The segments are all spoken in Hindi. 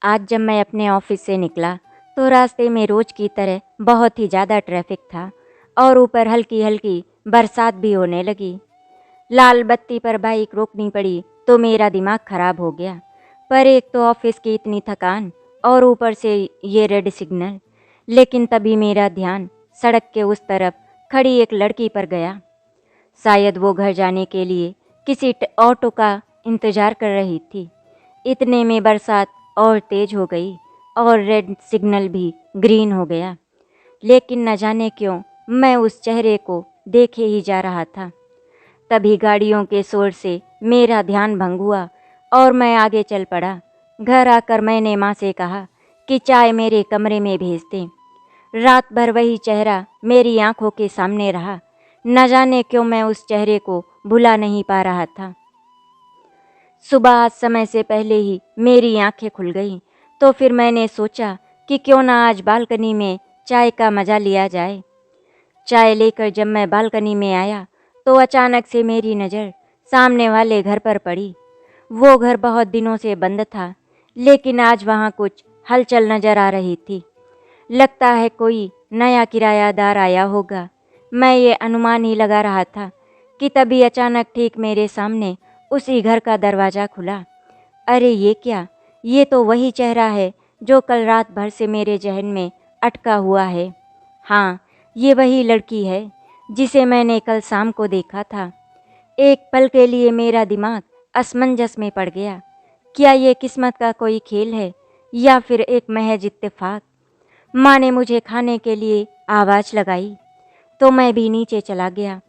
आज जब मैं अपने ऑफिस से निकला तो रास्ते में रोज की तरह बहुत ही ज़्यादा ट्रैफिक था और ऊपर हल्की हल्की बरसात भी होने लगी। लाल बत्ती पर बाइक रोकनी पड़ी तो मेरा दिमाग खराब हो गया। पर एक तो ऑफिस की इतनी थकान और ऊपर से ये रेड सिग्नल। लेकिन तभी मेरा ध्यान सड़क के उस तरफ खड़ी एक लड़की पर गया। शायद वो घर जाने के लिए किसी ऑटो का इंतज़ार कर रही थी। इतने में बरसात और तेज हो गई और रेड सिग्नल भी ग्रीन हो गया। लेकिन न जाने क्यों मैं उस चेहरे को देखे ही जा रहा था। तभी गाड़ियों के शोर से मेरा ध्यान भंग हुआ और मैं आगे चल पड़ा। घर आकर मैंने माँ से कहा कि चाय मेरे कमरे में भेज दें। रात भर वही चेहरा मेरी आंखों के सामने रहा। न जाने क्यों मैं उस चेहरे को भुला नहीं पा रहा था। सुबह आज समय से पहले ही मेरी आंखें खुल गईं, तो फिर मैंने सोचा कि क्यों ना आज बालकनी में चाय का मज़ा लिया जाए। चाय लेकर जब मैं बालकनी में आया तो अचानक से मेरी नज़र सामने वाले घर पर पड़ी। वो घर बहुत दिनों से बंद था, लेकिन आज वहाँ कुछ हलचल नज़र आ रही थी। लगता है कोई नया किरायादार आया होगा। मैं ये अनुमान ही लगा रहा था कि तभी अचानक ठीक मेरे सामने उसी घर का दरवाज़ा खुला। अरे ये क्या! ये तो वही चेहरा है जो कल रात भर से मेरे जहन में अटका हुआ है। हाँ, ये वही लड़की है जिसे मैंने कल शाम को देखा था। एक पल के लिए मेरा दिमाग असमंजस में पड़ गया। क्या ये किस्मत का कोई खेल है या फिर एक महज इत्तेफाक? माँ ने मुझे खाने के लिए आवाज़ लगाई तो मैं भी नीचे चला गया।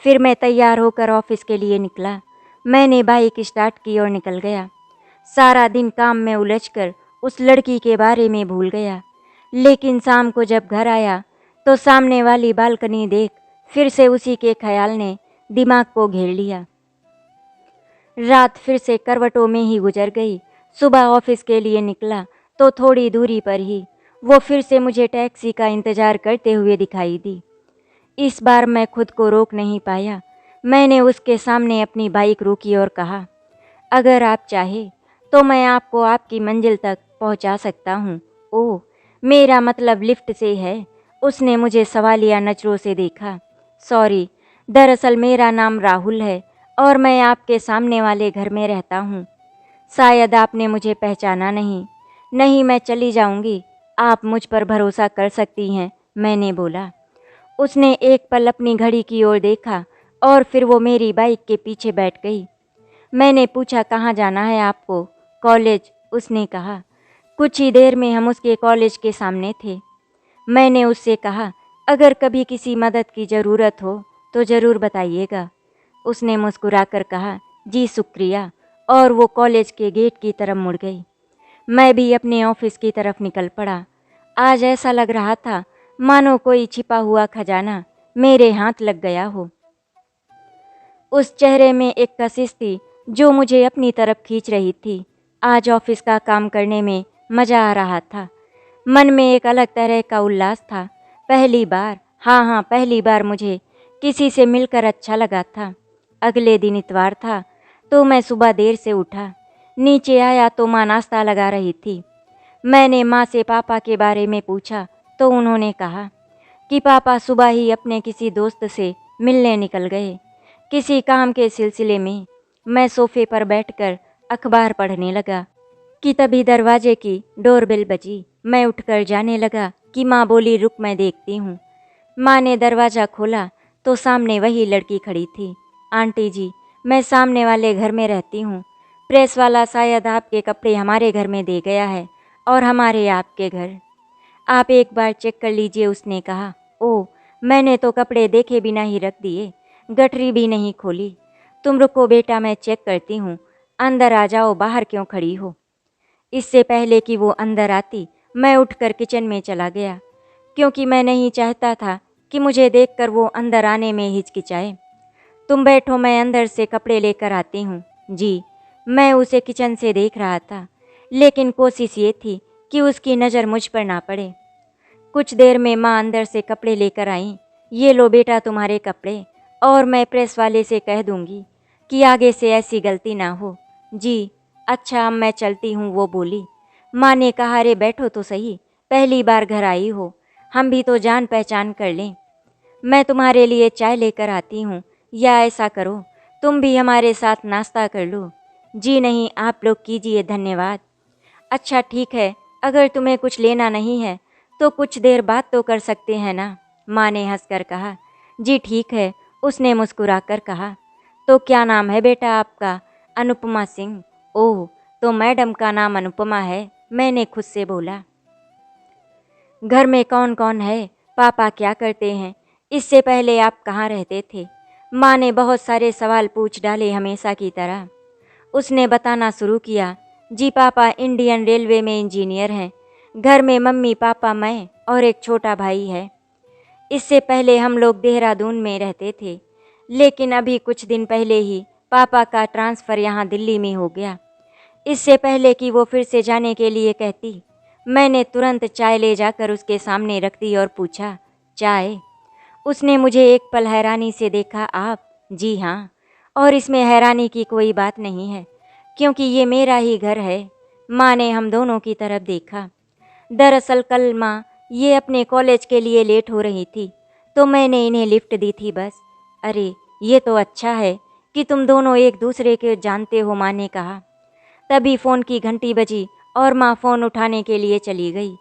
फिर मैं तैयार होकर ऑफिस के लिए निकला। मैंने बाइक स्टार्ट की और निकल गया। सारा दिन काम में उलझकर उस लड़की के बारे में भूल गया। लेकिन शाम को जब घर आया तो सामने वाली बालकनी देख फिर से उसी के ख्याल ने दिमाग को घेर लिया। रात फिर से करवटों में ही गुजर गई। सुबह ऑफिस के लिए निकला तो थोड़ी दूरी पर ही वो फिर से मुझे टैक्सी का इंतज़ार करते हुए दिखाई दी। इस बार मैं खुद को रोक नहीं पाया। मैंने उसके सामने अपनी बाइक रोकी और कहा, अगर आप चाहे तो मैं आपको आपकी मंजिल तक पहुंचा सकता हूं। ओह, मेरा मतलब लिफ्ट से है। उसने मुझे सवालिया नज़रों से देखा। सॉरी, दरअसल मेरा नाम राहुल है और मैं आपके सामने वाले घर में रहता हूं। शायद आपने मुझे पहचाना नहीं। नहीं, मैं चली जाऊंगी, आप मुझ पर भरोसा कर सकती हैं, मैंने बोला। उसने एक पल अपनी घड़ी की ओर देखा और फिर वो मेरी बाइक के पीछे बैठ गई। मैंने पूछा, कहाँ जाना है आपको? कॉलेज, उसने कहा। कुछ ही देर में हम उसके कॉलेज के सामने थे। मैंने उससे कहा, अगर कभी किसी मदद की ज़रूरत हो तो ज़रूर बताइएगा। उसने मुस्कुराकर कहा, जी शुक्रिया, और वो कॉलेज के गेट की तरफ मुड़ गई। मैं भी अपने ऑफिस की तरफ निकल पड़ा। आज ऐसा लग रहा था मानो कोई छिपा हुआ खजाना मेरे हाथ लग गया हो। उस चेहरे में एक कशिश थी जो मुझे अपनी तरफ खींच रही थी। आज ऑफिस का काम करने में मज़ा आ रहा था। मन में एक अलग तरह का उल्लास था। पहली बार, हाँ पहली बार मुझे किसी से मिलकर अच्छा लगा था। अगले दिन इतवार था तो मैं सुबह देर से उठा। नीचे आया तो माँ नाश्ता लगा रही थी। मैंने माँ से पापा के बारे में पूछा तो उन्होंने कहा कि पापा सुबह ही अपने किसी दोस्त से मिलने निकल गए, किसी काम के सिलसिले में। मैं सोफे पर बैठकर अखबार पढ़ने लगा कि तभी दरवाजे की डोरबेल बजी। मैं उठकर जाने लगा कि माँ बोली, रुक मैं देखती हूँ। माँ ने दरवाज़ा खोला तो सामने वही लड़की खड़ी थी। आंटी जी, मैं सामने वाले घर में रहती हूँ। प्रेस वाला शायद आपके कपड़े हमारे घर में दे गया है और हमारे आपके घर। आप एक बार चेक कर लीजिए, उसने कहा। ओह, मैंने तो कपड़े देखे बिना ही रख दिए, गठरी भी नहीं खोली। तुम रुको बेटा, मैं चेक करती हूँ। अंदर आ जाओ, बाहर क्यों खड़ी हो? इससे पहले कि वो अंदर आती, मैं उठकर किचन में चला गया, क्योंकि मैं नहीं चाहता था कि मुझे देखकर वो अंदर आने में हिचकिचाए। तुम बैठो, मैं अंदर से कपड़े लेकर आती हूँ। जी। मैं उसे किचन से देख रहा था, लेकिन कोशिश ये थी कि उसकी नज़र मुझ पर ना पड़े। कुछ देर में माँ अंदर से कपड़े लेकर आईं। ये लो बेटा तुम्हारे कपड़े, और मैं प्रेस वाले से कह दूँगी कि आगे से ऐसी गलती ना हो। जी, अच्छा अब मैं चलती हूँ, वो बोली। माँ ने कहा, अरे बैठो तो सही, पहली बार घर आई हो, हम भी तो जान पहचान कर लें। मैं तुम्हारे लिए चाय लेकर आती हूँ, या ऐसा करो तुम भी हमारे साथ नाश्ता कर लो। जी नहीं, आप लोग कीजिए, धन्यवाद। अच्छा ठीक है, अगर तुम्हें कुछ लेना नहीं है तो कुछ देर बात तो कर सकते हैं ना, माँ ने हंसकर कहा। जी ठीक है, उसने मुस्कुराकर कहा। तो क्या नाम है बेटा आपका? अनुपमा सिंह। ओह, तो मैडम का नाम अनुपमा है, मैंने खुद से बोला। घर में कौन कौन है? पापा क्या करते हैं? इससे पहले आप कहाँ रहते थे? माँ ने बहुत सारे सवाल पूछ डाले हमेशा की तरह। उसने बताना शुरू किया, जी पापा इंडियन रेलवे में इंजीनियर हैं। घर में मम्मी पापा मैं और एक छोटा भाई है। इससे पहले हम लोग देहरादून में रहते थे, लेकिन अभी कुछ दिन पहले ही पापा का ट्रांसफ़र यहाँ दिल्ली में हो गया। इससे पहले कि वो फिर से जाने के लिए कहती, मैंने तुरंत चाय ले जाकर उसके सामने रख दी और पूछा, चाय? उसने मुझे एक पल हैरानी से देखा। आप? जी हाँ, और इसमें हैरानी की कोई बात नहीं है, क्योंकि ये मेरा ही घर है। माँ ने हम दोनों की तरफ देखा। दरअसल कल माँ ये अपने कॉलेज के लिए लेट हो रही थी, तो मैंने इन्हें लिफ्ट दी थी बस। अरे ये तो अच्छा है कि तुम दोनों एक दूसरे के जानते हो, माँ ने कहा। तभी फ़ोन की घंटी बजी और माँ फ़ोन उठाने के लिए चली गई।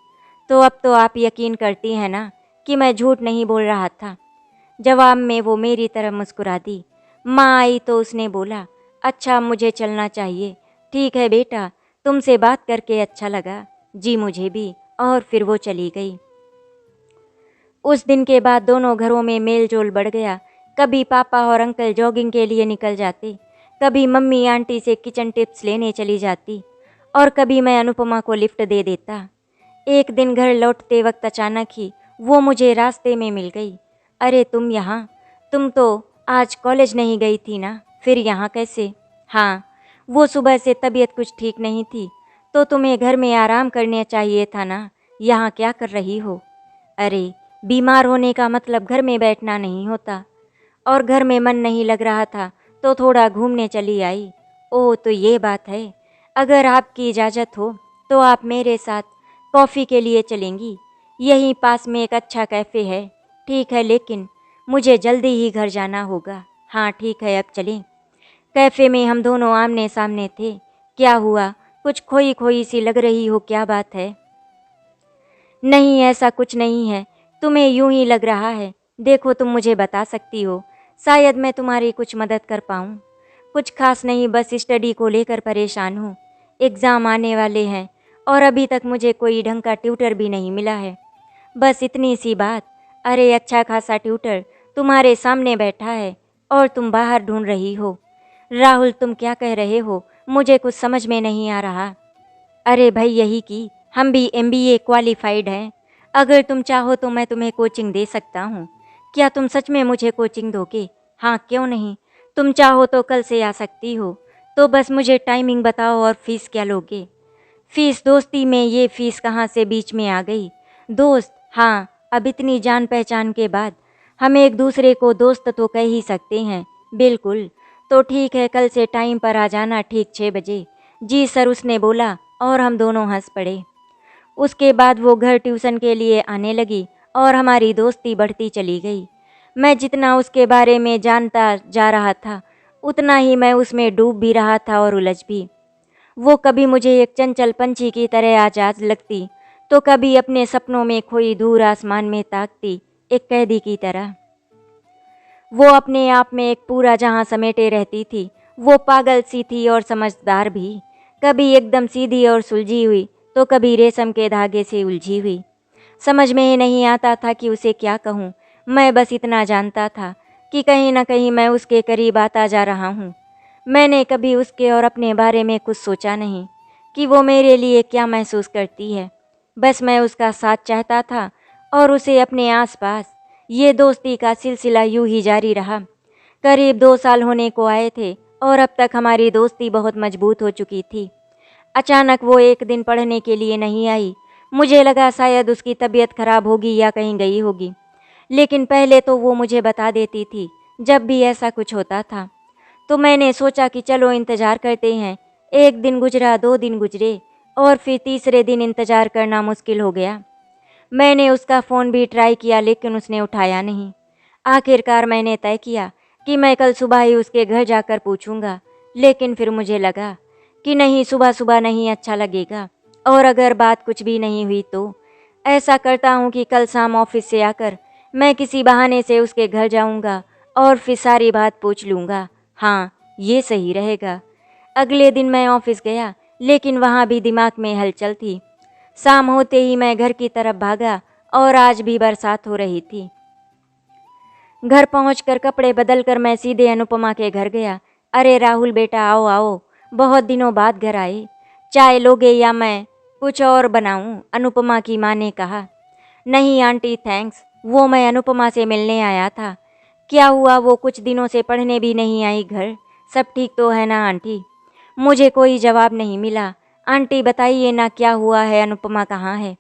तो अब तो आप यकीन करती हैं ना कि मैं झूठ नहीं बोल रहा था। जवाब में वो मेरी तरफ मुस्कुरा दी। माँ आई तो उसने बोला, अच्छा मुझे चलना चाहिए। ठीक है बेटा, तुमसे बात करके अच्छा लगा। जी मुझे भी। और फिर वो चली गई। उस दिन के बाद दोनों घरों में मेल जोल बढ़ गया। कभी पापा और अंकल जॉगिंग के लिए निकल जाते, कभी मम्मी आंटी से किचन टिप्स लेने चली जाती, और कभी मैं अनुपमा को लिफ्ट दे देता। एक दिन घर लौटते वक्त अचानक ही वो मुझे रास्ते में मिल गई। अरे तुम यहाँ? तुम तो आज कॉलेज नहीं गई थी ना, फिर यहाँ कैसे? हाँ, वो सुबह से तबीयत कुछ ठीक नहीं थी, तो तुम्हें घर में आराम करने चाहिए था ना, यहाँ क्या कर रही हो? अरे बीमार होने का मतलब घर में बैठना नहीं होता, और घर में मन नहीं लग रहा था तो थोड़ा घूमने चली आई। ओह तो ये बात है। अगर आपकी इजाज़त हो तो आप मेरे साथ कॉफ़ी के लिए चलेंगी? यहीं पास में एक अच्छा कैफ़े है। ठीक है, लेकिन मुझे जल्दी ही घर जाना होगा। हाँ ठीक है, अब चलें। कैफ़े में हम दोनों आमने सामने थे। क्या हुआ? कुछ खोई खोई सी लग रही हो, क्या बात है? नहीं ऐसा कुछ नहीं है, तुम्हें यूं ही लग रहा है। देखो तुम मुझे बता सकती हो, शायद मैं तुम्हारी कुछ मदद कर पाऊँ। कुछ खास नहीं, बस स्टडी को लेकर परेशान हूँ। एग्ज़ाम आने वाले हैं और अभी तक मुझे कोई ढंग का ट्यूटर भी नहीं मिला है। बस इतनी सी बात। अरे अच्छा खासा ट्यूटर तुम्हारे सामने बैठा है और तुम बाहर ढूंढ रही हो। राहुल तुम क्या कह रहे हो? मुझे कुछ समझ में नहीं आ रहा। अरे भाई यही कि हम भी एमबीए क्वालिफाइड हैं। अगर तुम चाहो तो मैं तुम्हें कोचिंग दे सकता हूँ। क्या तुम सच में मुझे कोचिंग दोगे? हाँ क्यों नहीं, तुम चाहो तो कल से आ सकती हो। तो बस मुझे टाइमिंग बताओ और फीस क्या लोगे? फीस? दोस्ती में ये फीस कहाँ से बीच में आ गई? दोस्त? हाँ, अब इतनी जान पहचान के बाद हम एक दूसरे को दोस्त तो कह ही सकते हैं। बिल्कुल, तो ठीक है, कल से टाइम पर आ जाना, ठीक 6 बजे। जी सर, उसने बोला और हम दोनों हंस पड़े। उसके बाद वो घर ट्यूशन के लिए आने लगी और हमारी दोस्ती बढ़ती चली गई। मैं जितना उसके बारे में जानता जा रहा था, उतना ही मैं उसमें डूब भी रहा था और उलझ भी। वो कभी मुझे एक चंचल पंछी की तरह आजाद लगती, तो कभी अपने सपनों में खोई दूर आसमान में ताकती, एक कैदी की तरह। वो अपने आप में एक पूरा जहां समेटे रहती थी। वो पागल सी थी और समझदार भी, कभी एकदम सीधी और सुलझी हुई, तो कभी रेशम के धागे से उलझी हुई। समझ में ही नहीं आता था कि उसे क्या कहूँ। मैं बस इतना जानता था कि कहीं न कहीं मैं उसके करीब आता जा रहा हूँ। मैंने कभी उसके और अपने बारे में कुछ सोचा नहीं कि वो मेरे लिए क्या महसूस करती है। बस मैं उसका साथ चाहता था और उसे अपने आसपास। ये दोस्ती का सिलसिला यूं ही जारी रहा। करीब 2 साल होने को आए थे और अब तक हमारी दोस्ती बहुत मजबूत हो चुकी थी। अचानक वो एक दिन पढ़ने के लिए नहीं आई। मुझे लगा शायद उसकी तबीयत खराब होगी या कहीं गई होगी, लेकिन पहले तो वो मुझे बता देती थी जब भी ऐसा कुछ होता था। तो मैंने सोचा कि चलो इंतज़ार करते हैं। 1 दिन गुजरा, 2 दिन गुजरे और फिर तीसरे दिन इंतज़ार करना मुश्किल हो गया। मैंने उसका फ़ोन भी ट्राई किया लेकिन उसने उठाया नहीं। आखिरकार मैंने तय किया कि मैं कल सुबह ही उसके घर जाकर पूछूंगा, लेकिन फिर मुझे लगा कि नहीं, सुबह सुबह नहीं अच्छा लगेगा, और अगर बात कुछ भी नहीं हुई तो ऐसा करता हूँ कि कल शाम ऑफिस से आकर मैं किसी बहाने से उसके घर जाऊँगा और फिर सारी बात पूछ लूँगा। हाँ, ये सही रहेगा। अगले दिन मैं ऑफिस गया, लेकिन वहाँ भी दिमाग में हलचल थी। शाम होते ही मैं घर की तरफ भागा और आज भी बरसात हो रही थी। घर पहुंचकर कपड़े बदलकर मैं सीधे अनुपमा के घर गया। अरे राहुल बेटा, आओ आओ, बहुत दिनों बाद घर आए। चाय लोगे या मैं कुछ और बनाऊं? अनुपमा की माँ ने कहा। नहीं आंटी थैंक्स, वो मैं अनुपमा से मिलने आया था। क्या हुआ, वो कुछ दिनों से पढ़ने भी नहीं आई घर? सब ठीक तो है ना आंटी? मुझे कोई जवाब नहीं मिला। आंटी बताइए ना, क्या हुआ है? अनुपमा कहाँ है?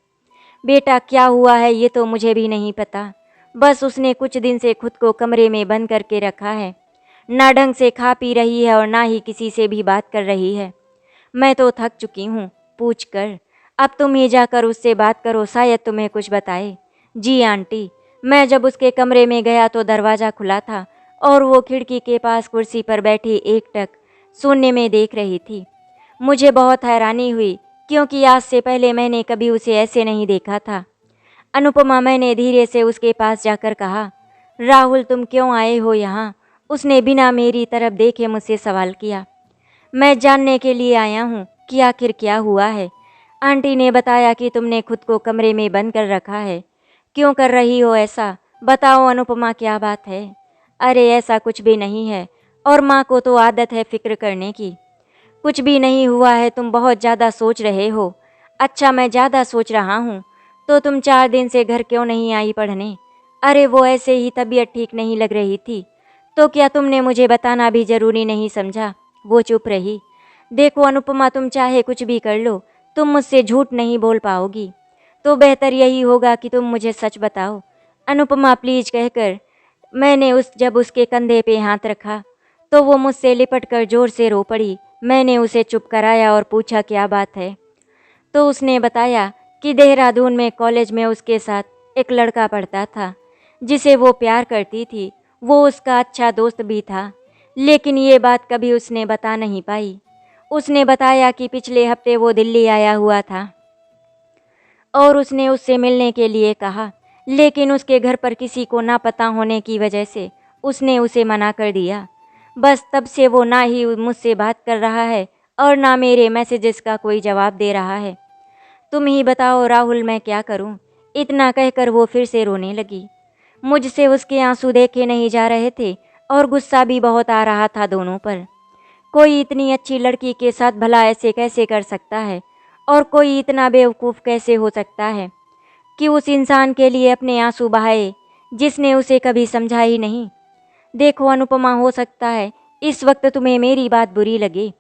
बेटा क्या हुआ है ये तो मुझे भी नहीं पता। बस उसने कुछ दिन से खुद को कमरे में बंद करके रखा है। ना ढंग से खा पी रही है और ना ही किसी से भी बात कर रही है। मैं तो थक चुकी हूँ पूछ कर। अब तुम ही जाकर उससे बात करो, शायद तुम्हें कुछ बताए। जी आंटी, मैं जब उसके कमरे में गया तो दरवाज़ा खुला था और वो खिड़की के पास कुर्सी पर बैठी एकटक शून्य में देख रही थी। मुझे बहुत हैरानी हुई, क्योंकि आज से पहले मैंने कभी उसे ऐसे नहीं देखा था। अनुपमा, मैंने धीरे से उसके पास जाकर कहा। राहुल तुम क्यों आए हो यहाँ? उसने बिना मेरी तरफ देखे मुझसे सवाल किया। मैं जानने के लिए आया हूँ कि आखिर क्या हुआ है। आंटी ने बताया कि तुमने खुद को कमरे में बंद कर रखा है। क्यों कर रही हो ऐसा? बताओ अनुपमा, क्या बात है? अरे ऐसा कुछ भी नहीं है, और माँ को तो आदत है फिक्र करने की। कुछ भी नहीं हुआ है, तुम बहुत ज़्यादा सोच रहे हो। अच्छा, मैं ज़्यादा सोच रहा हूँ तो तुम 4 दिन से घर क्यों नहीं आई पढ़ने? अरे वो ऐसे ही तबीयत ठीक नहीं लग रही थी। तो क्या तुमने मुझे बताना भी ज़रूरी नहीं समझा? वो चुप रही। देखो अनुपमा, तुम चाहे कुछ भी कर लो, तुम मुझसे झूठ नहीं बोल पाओगी। तो बेहतर यही होगा कि तुम मुझे सच बताओ। अनुपमा प्लीज कहकर मैंने जब उसके कंधे पे हाथ रखा तो वो मुझसे लिपट कर जोर से रो पड़ी। मैंने उसे चुप कराया और पूछा क्या बात है। तो उसने बताया कि देहरादून में कॉलेज में उसके साथ एक लड़का पढ़ता था जिसे वो प्यार करती थी। वो उसका अच्छा दोस्त भी था, लेकिन ये बात कभी उसने बता नहीं पाई। उसने बताया कि पिछले हफ्ते वो दिल्ली आया हुआ था और उसने उससे मिलने के लिए कहा, लेकिन उसके घर पर किसी को ना पता होने की वजह से उसने उसे मना कर दिया। बस तब से वो ना ही मुझसे बात कर रहा है और ना मेरे मैसेजेस का कोई जवाब दे रहा है। तुम ही बताओ राहुल, मैं क्या करूं? इतना कहकर वो फिर से रोने लगी। मुझसे उसके आंसू देखे नहीं जा रहे थे और गुस्सा भी बहुत आ रहा था दोनों पर। कोई इतनी अच्छी लड़की के साथ भला ऐसे कैसे कर सकता है, और कोई इतना बेवकूफ़ कैसे हो सकता है कि उस इंसान के लिए अपने आंसू बहाए जिसने उसे कभी समझा ही नहीं। देखो अनुपमा, हो सकता है इस वक्त तुम्हें मेरी बात बुरी लगे,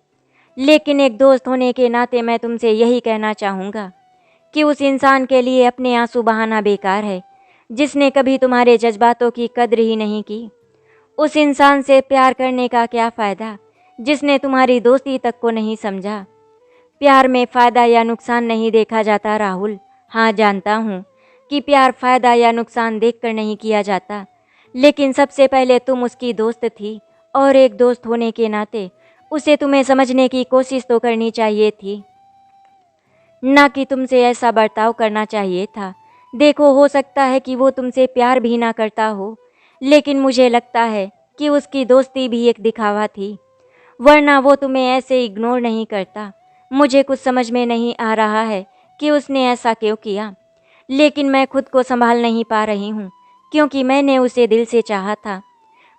लेकिन एक दोस्त होने के नाते मैं तुमसे यही कहना चाहूँगा कि उस इंसान के लिए अपने आंसू बहाना बेकार है जिसने कभी तुम्हारे जज्बातों की कद्र ही नहीं की। उस इंसान से प्यार करने का क्या फ़ायदा जिसने तुम्हारी दोस्ती तक को नहीं समझा। प्यार में फ़ायदा या नुकसान नहीं देखा जाता राहुल। हाँ जानता हूँ कि प्यार फ़ायदा या नुकसान देखकर नहीं किया जाता, लेकिन सबसे पहले तुम उसकी दोस्त थी और एक दोस्त होने के नाते उसे तुम्हें समझने की कोशिश तो करनी चाहिए थी, ना कि तुमसे ऐसा बर्ताव करना चाहिए था। देखो, हो सकता है कि वो तुमसे प्यार भी ना करता हो, लेकिन मुझे लगता है कि उसकी दोस्ती भी एक दिखावा थी, वरना वो तुम्हें ऐसे इग्नोर नहीं करता। मुझे कुछ समझ में नहीं आ रहा है कि उसने ऐसा क्यों किया, लेकिन मैं खुद को संभाल नहीं पा रही हूँ, क्योंकि मैंने उसे दिल से चाहा था।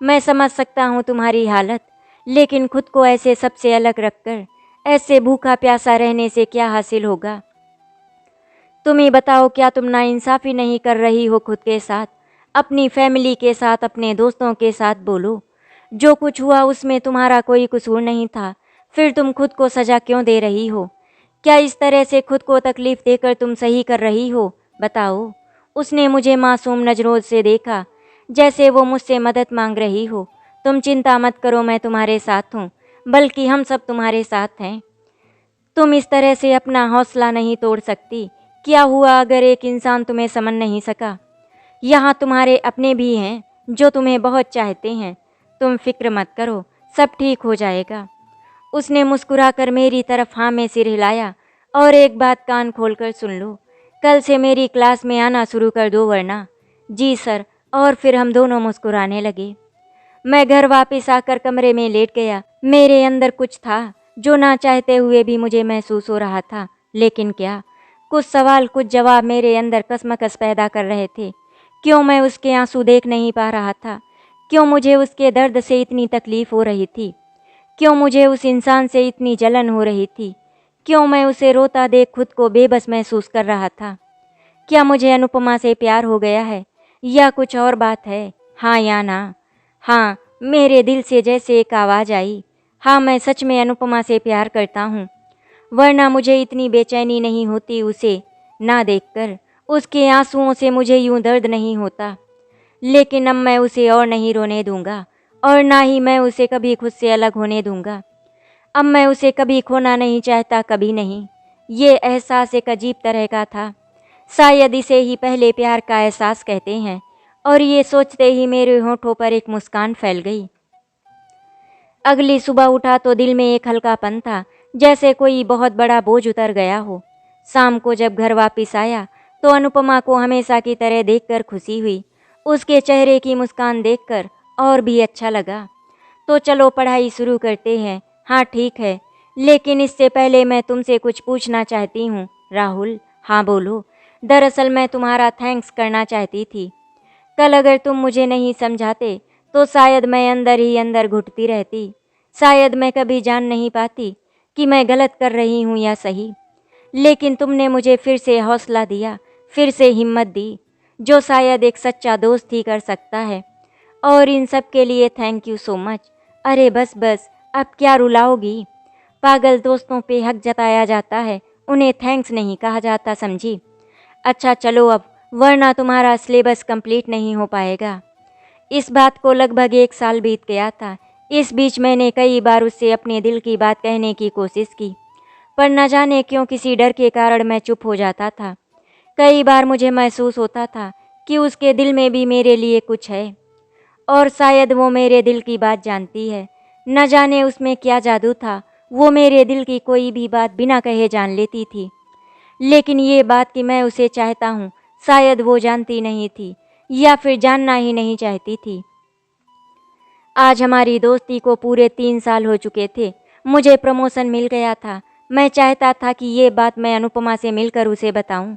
मैं समझ सकता हूँ तुम्हारी हालत, लेकिन खुद को ऐसे सबसे अलग रखकर ऐसे भूखा प्यासा रहने से क्या हासिल होगा? तुम ही बताओ, क्या तुम नाइंसाफ़ी नहीं कर रही हो खुद के साथ, अपनी फैमिली के साथ, अपने दोस्तों के साथ? बोलो, जो कुछ हुआ उसमें तुम्हारा कोई कसूर नहीं था, फिर तुम खुद को सज़ा क्यों दे रही हो? क्या इस तरह से खुद को तकलीफ़ देकर तुम सही कर रही हो? बताओ। उसने मुझे मासूम नज़रों से देखा, जैसे वो मुझसे मदद मांग रही हो। तुम चिंता मत करो, मैं तुम्हारे साथ हूँ, बल्कि हम सब तुम्हारे साथ हैं। तुम इस तरह से अपना हौसला नहीं तोड़ सकती। क्या हुआ अगर एक इंसान तुम्हें समझ नहीं सका? यहाँ तुम्हारे अपने भी हैं जो तुम्हें बहुत चाहते हैं। तुम फिक्र मत करो, सब ठीक हो जाएगा। उसने मुस्कुराकर मेरी तरफ हाँ में सिर हिलाया। और एक बात कान खोलकर सुन लो, कल से मेरी क्लास में आना शुरू कर दो वरना। जी सर। और फिर हम दोनों मुस्कुराने लगे। मैं घर वापस आकर कमरे में लेट गया। मेरे अंदर कुछ था जो ना चाहते हुए भी मुझे महसूस हो रहा था। लेकिन क्या? कुछ सवाल कुछ जवाब मेरे अंदर कसमकस पैदा कर रहे थे। क्यों मैं उसके आंसू देख नहीं पा रहा था? क्यों मुझे उसके दर्द से इतनी तकलीफ हो रही थी? क्यों मुझे उस इंसान से इतनी जलन हो रही थी? क्यों मैं उसे रोता देख खुद को बेबस महसूस कर रहा था? क्या मुझे अनुपमा से प्यार हो गया है या कुछ और बात है? हाँ या ना? हाँ, मेरे दिल से जैसे एक आवाज़ आई। हाँ, मैं सच में अनुपमा से प्यार करता हूँ, वरना मुझे इतनी बेचैनी नहीं होती उसे ना देखकर। उसके आंसुओं से मुझे यूं दर्द नहीं होता। लेकिन अब मैं उसे और नहीं रोने दूंगा और ना ही मैं उसे कभी खुद से अलग होने दूंगा। अब मैं उसे कभी खोना नहीं चाहता, कभी नहीं। ये एहसास एक अजीब तरह का था। शायद इसे ही पहले प्यार का एहसास कहते हैं। और ये सोचते ही मेरे होठों पर एक मुस्कान फैल गई। अगली सुबह उठा तो दिल में एक हल्कापन था, जैसे कोई बहुत बड़ा बोझ उतर गया हो। शाम को जब घर वापस आया तो अनुपमा को हमेशा की तरह देखकर खुशी हुई। उसके चेहरे की मुस्कान देखकर और भी अच्छा लगा। तो चलो पढ़ाई शुरू करते हैं। हाँ ठीक है, लेकिन इससे पहले मैं तुमसे कुछ पूछना चाहती हूँ। राहुल। हाँ बोलो। दरअसल मैं तुम्हारा थैंक्स करना चाहती थी। कल अगर तुम मुझे नहीं समझाते तो शायद मैं अंदर ही अंदर घुटती रहती। शायद मैं कभी जान नहीं पाती कि मैं गलत कर रही हूँ या सही। लेकिन तुमने मुझे फिर से हौसला दिया, फिर से हिम्मत दी, जो शायद एक सच्चा दोस्त ही कर सकता है। और इन सब के लिए थैंक यू सो मच। अरे बस बस, अब क्या रुलाओगी? पागल दोस्तों पे हक जताया जाता है, उन्हें थैंक्स नहीं कहा जाता, समझी? अच्छा चलो अब, वरना तुम्हारा सिलेबस कंप्लीट नहीं हो पाएगा। इस बात को लगभग 1 साल बीत गया था। इस बीच मैंने कई बार उससे अपने दिल की बात कहने की कोशिश की, पर न जाने क्यों किसी डर के कारण मैं चुप हो जाता था। कई बार मुझे महसूस होता था कि उसके दिल में भी मेरे लिए कुछ है और शायद वो मेरे दिल की बात जानती है। न जाने उसमें क्या जादू था, वो मेरे दिल की कोई भी बात बिना कहे जान लेती थी। लेकिन ये बात कि मैं उसे चाहता हूँ शायद वो जानती नहीं थी या फिर जानना ही नहीं चाहती थी। आज हमारी दोस्ती को पूरे 3 साल हो चुके थे। मुझे प्रमोशन मिल गया था। मैं चाहता था कि ये बात मैं अनुपमा से मिलकर उसे बताऊं।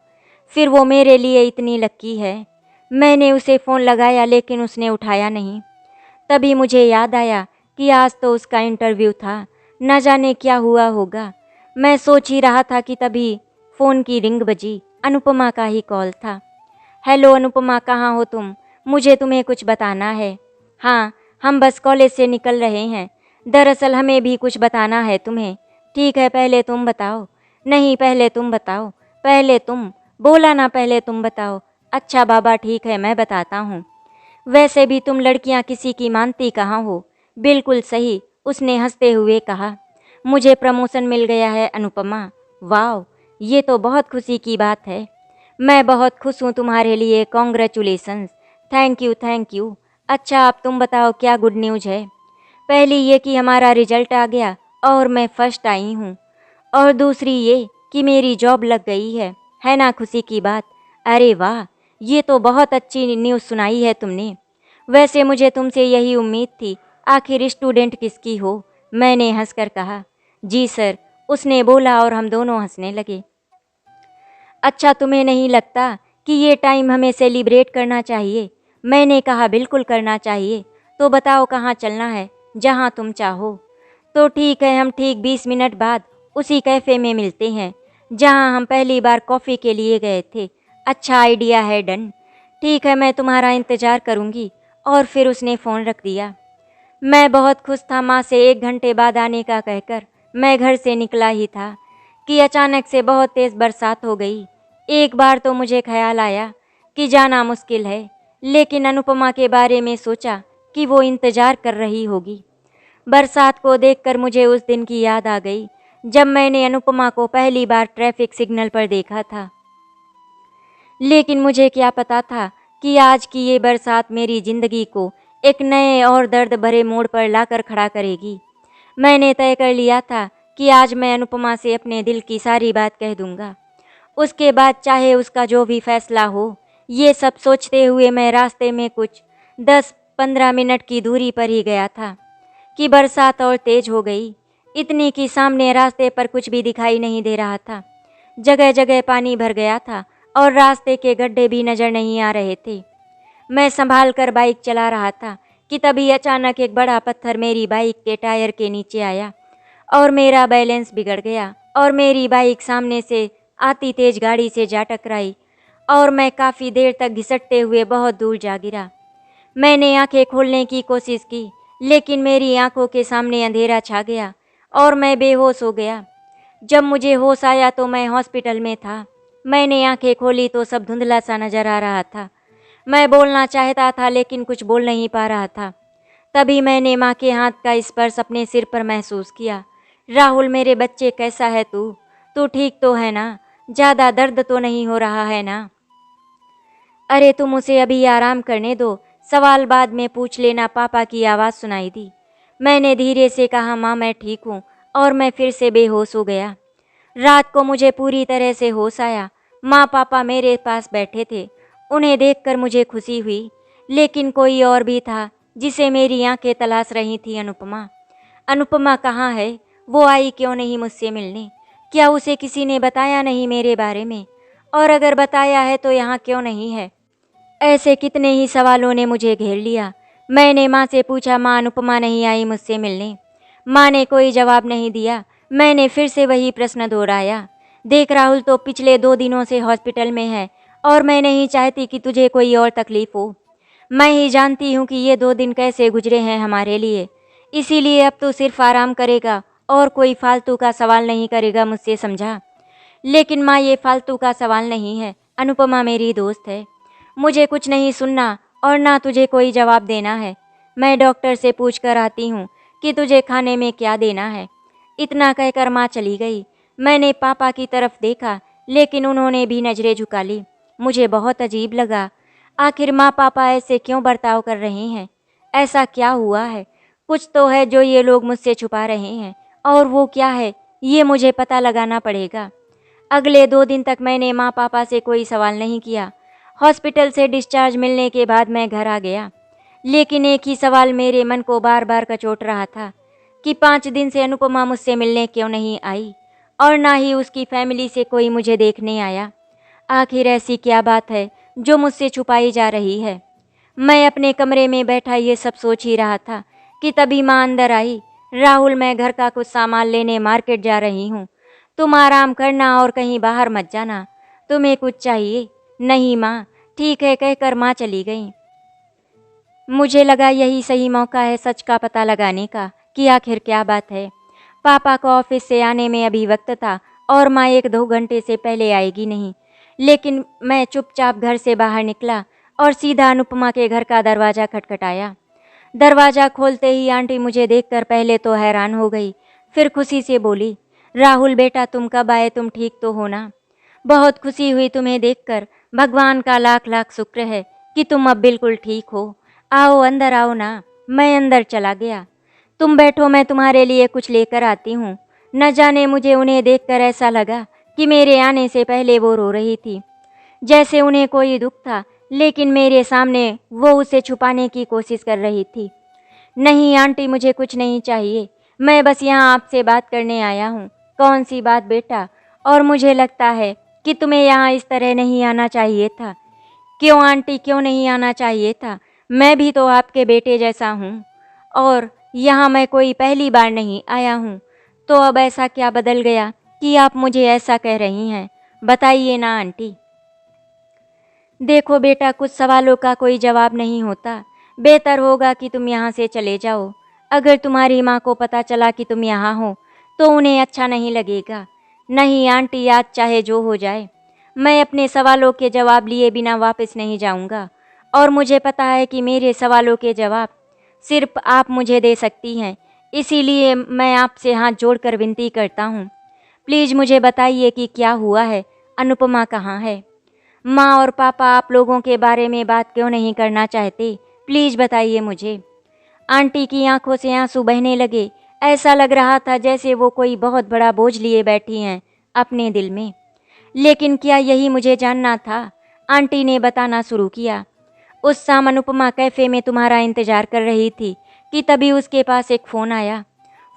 फिर वो मेरे लिए इतनी लकी है। मैंने उसे फ़ोन लगाया लेकिन उसने उठाया नहीं। तभी मुझे याद आया कि आज तो उसका इंटरव्यू था। न जाने क्या हुआ होगा। मैं सोच ही रहा था कि तभी फ़ोन की रिंग बजी। अनुपमा का ही कॉल था। हेलो अनुपमा, कहाँ हो तुम? मुझे तुम्हें कुछ बताना है। हाँ, हम बस कॉलेज से निकल रहे हैं। दरअसल हमें भी कुछ बताना है तुम्हें। ठीक है, पहले तुम बताओ। नहीं, पहले तुम बताओ। पहले तुम। बोला ना, पहले तुम बताओ। अच्छा बाबा ठीक है, मैं बताता हूँ। वैसे भी तुम लड़कियाँ किसी की मानती कहाँ हो। बिल्कुल सही, उसने हंसते हुए कहा। मुझे प्रमोशन मिल गया है अनुपमा। वाह, ये तो बहुत खुशी की बात है। मैं बहुत खुश हूँ तुम्हारे लिए। Congratulations. Thank you thank you. अच्छा अब तुम बताओ क्या गुड न्यूज़ है? पहली ये कि हमारा रिजल्ट आ गया और मैं फर्स्ट आई हूँ। और दूसरी ये कि मेरी जॉब लग गई है ना खुशी की बात? अरे वाह, ये तो बहुत अच्छी न्यूज़ सुनाई है तुमने। वैसे मुझे तुमसे यही उम्मीद थी। आखिर स्टूडेंट किसकी हो? मैंने हंसकर कहा। जी सर, उसने बोला और हम दोनों हंसने लगे। अच्छा तुम्हें नहीं लगता कि ये टाइम हमें सेलिब्रेट करना चाहिए? मैंने कहा बिल्कुल करना चाहिए। तो बताओ कहाँ चलना है? जहाँ तुम चाहो। तो ठीक है, हम ठीक 20 मिनट बाद उसी कैफ़े में मिलते हैं जहाँ हम पहली बार कॉफ़ी के लिए गए थे। अच्छा आइडिया है, डन। ठीक है, मैं तुम्हारा इंतज़ार करूँगी। और फिर उसने फ़ोन रख दिया। मैं बहुत खुश था माँ से 1 घंटे बाद आने का कहकर। मैं घर से निकला ही था कि अचानक से बहुत तेज़ बरसात हो गई। एक बार तो मुझे ख्याल आया कि जाना मुश्किल है, लेकिन अनुपमा के बारे में सोचा कि वो इंतज़ार कर रही होगी। बरसात को देखकर मुझे उस दिन की याद आ गई जब मैंने अनुपमा को पहली बार ट्रैफिक सिग्नल पर देखा था। लेकिन मुझे क्या पता था कि आज की ये बरसात मेरी जिंदगी को एक नए और दर्द भरे मोड़ पर लाकर खड़ा करेगी। मैंने तय कर लिया था कि आज मैं अनुपमा से अपने दिल की सारी बात कह दूंगा। उसके बाद चाहे उसका जो भी फैसला हो। ये सब सोचते हुए मैं रास्ते में कुछ 10-15 मिनट की दूरी पर ही गया था कि बरसात और तेज हो गई। इतनी कि सामने रास्ते पर कुछ भी दिखाई नहीं दे रहा था। जगह जगह पानी भर गया था और रास्ते के गड्ढे भी नजर नहीं आ रहे थे। मैं संभाल कर बाइक चला रहा था कि तभी अचानक एक बड़ा पत्थर मेरी बाइक के टायर के नीचे आया और मेरा बैलेंस बिगड़ गया और मेरी बाइक सामने से आती तेज गाड़ी से जा टकराई और मैं काफ़ी देर तक घिसटते हुए बहुत दूर जा गिरा। मैंने आंखें खोलने की कोशिश की, लेकिन मेरी आंखों के सामने अंधेरा छा गया और मैं बेहोश हो गया। जब मुझे होश आया तो मैं हॉस्पिटल में था। मैंने आंखें खोली तो सब धुंधला सा नजर आ रहा था। मैं बोलना चाहता था लेकिन कुछ बोल नहीं पा रहा था। तभी मैंने माँ के हाथ का स्पर्श अपने सिर पर महसूस किया। राहुल मेरे बच्चे, कैसा है तू? तू ठीक तो है ना? ज़्यादा दर्द तो नहीं हो रहा है ना? अरे तुम उसे अभी आराम करने दो, सवाल बाद में पूछ लेना, पापा की आवाज़ सुनाई दी। मैंने धीरे से कहा, माँ मैं ठीक हूँ, और मैं फिर से बेहोश हो गया। रात को मुझे पूरी तरह से होश आया। माँ पापा मेरे पास बैठे थे। उन्हें देखकर मुझे खुशी हुई, लेकिन कोई और भी था जिसे मेरी आंखें तलाश रही थी। अनुपमा। अनुपमा कहाँ है? वो आई क्यों नहीं मुझसे मिलने? क्या उसे किसी ने बताया नहीं मेरे बारे में? और अगर बताया है तो यहाँ क्यों नहीं है? ऐसे कितने ही सवालों ने मुझे घेर लिया। मैंने माँ से पूछा, माँ अनुपमा नहीं आई मुझसे मिलने? माँ ने कोई जवाब नहीं दिया। मैंने फिर से वही प्रश्न दोहराया। देख राहुल तो पिछले 2 दिनों से हॉस्पिटल में है और मैं नहीं चाहती कि तुझे कोई और तकलीफ हो। मैं ही जानती हूँ कि ये 2 दिन कैसे गुजरे हैं हमारे लिए। इसीलिए अब तू सिर्फ आराम करेगा और कोई फालतू का सवाल नहीं करेगा मुझसे, समझा? लेकिन माँ ये फालतू का सवाल नहीं है। अनुपमा मेरी दोस्त है। मुझे कुछ नहीं सुनना और ना तुझे कोई जवाब देना है। मैं डॉक्टर से पूछ कर आती हूँ कि तुझे खाने में क्या देना है। इतना कहकर माँ चली गई। मैंने पापा की तरफ देखा, लेकिन उन्होंने भी नजरें झुका ली। मुझे बहुत अजीब लगा। आखिर माँ पापा ऐसे क्यों बर्ताव कर रहे हैं? ऐसा क्या हुआ है? कुछ तो है जो ये लोग मुझसे छुपा रहे हैं, और वो क्या है ये मुझे पता लगाना पड़ेगा। अगले 2 दिन तक मैंने माँ पापा से कोई सवाल नहीं किया। हॉस्पिटल से डिस्चार्ज मिलने के बाद मैं घर आ गया, लेकिन एक ही सवाल मेरे मन को बार बार कचोट रहा था कि 5 दिन से अनुपमा मुझसे मिलने क्यों नहीं आई, और ना ही उसकी फैमिली से कोई मुझे देखने आया। आखिर ऐसी क्या बात है जो मुझसे छुपाई जा रही है? मैं अपने कमरे में बैठा ये सब सोच ही रहा था कि तभी माँ अंदर आई। राहुल, मैं घर का कुछ सामान लेने मार्केट जा रही हूँ। तुम आराम करना और कहीं बाहर मत जाना। तुम्हें कुछ चाहिए? नहीं माँ, ठीक है कहकर माँ चली गई। मुझे लगा यही सही मौका है सच का पता लगाने का कि आखिर क्या बात है। पापा को ऑफिस से आने में अभी वक्त था और माँ 1-2 घंटे से पहले आएगी नहीं। लेकिन मैं चुपचाप घर से बाहर निकला और सीधा अनुपमा के घर का दरवाज़ा खटखटाया। दरवाज़ा खोलते ही आंटी मुझे देखकर पहले तो हैरान हो गई, फिर खुशी से बोली, राहुल बेटा तुम कब आए? तुम ठीक तो हो ना? बहुत खुशी हुई तुम्हें देखकर। भगवान का लाख लाख शुक्र है कि तुम अब बिल्कुल ठीक हो। आओ अंदर आओ ना। मैं अंदर चला गया। तुम बैठो, मैं तुम्हारे लिए कुछ लेकर आती हूँ। न जाने मुझे उन्हें देखकर ऐसा लगा कि मेरे आने से पहले वो रो रही थी, जैसे उन्हें कोई दुख था, लेकिन मेरे सामने वो उसे छुपाने की कोशिश कर रही थी। नहीं आंटी, मुझे कुछ नहीं चाहिए। मैं बस यहाँ आपसे बात करने आया हूँ। कौन सी बात बेटा? और मुझे लगता है कि तुम्हें यहाँ इस तरह नहीं आना चाहिए था। क्यों आंटी, क्यों नहीं आना चाहिए था? मैं भी तो आपके बेटे जैसा हूँ, और यहाँ मैं कोई पहली बार नहीं आया हूँ। तो अब ऐसा क्या बदल गया कि आप मुझे ऐसा कह रही हैं? बताइए ना आंटी। देखो बेटा, कुछ सवालों का कोई जवाब नहीं होता। बेहतर होगा कि तुम यहाँ से चले जाओ। अगर तुम्हारी माँ को पता चला कि तुम यहाँ हो तो उन्हें अच्छा नहीं लगेगा। नहीं आंटी, आज चाहे जो हो जाए, मैं अपने सवालों के जवाब लिए बिना वापस नहीं जाऊँगा। और मुझे पता है कि मेरे सवालों के जवाब सिर्फ आप मुझे दे सकती हैं। इसीलिए मैं आपसे हाथ जोड़कर विनती करता हूँ, प्लीज़ मुझे बताइए कि क्या हुआ है, अनुपमा कहाँ है? माँ और पापा आप लोगों के बारे में बात क्यों नहीं करना चाहते? प्लीज़ बताइए मुझे। आंटी की आंखों से आंसू बहने लगे। ऐसा लग रहा था जैसे वो कोई बहुत बड़ा बोझ लिए बैठी हैं अपने दिल में। लेकिन क्या यही मुझे जानना था? आंटी ने बताना शुरू किया। उस शाम अनुपमा कैफ़े में तुम्हारा इंतज़ार कर रही थी कि तभी उसके पास एक फ़ोन आया।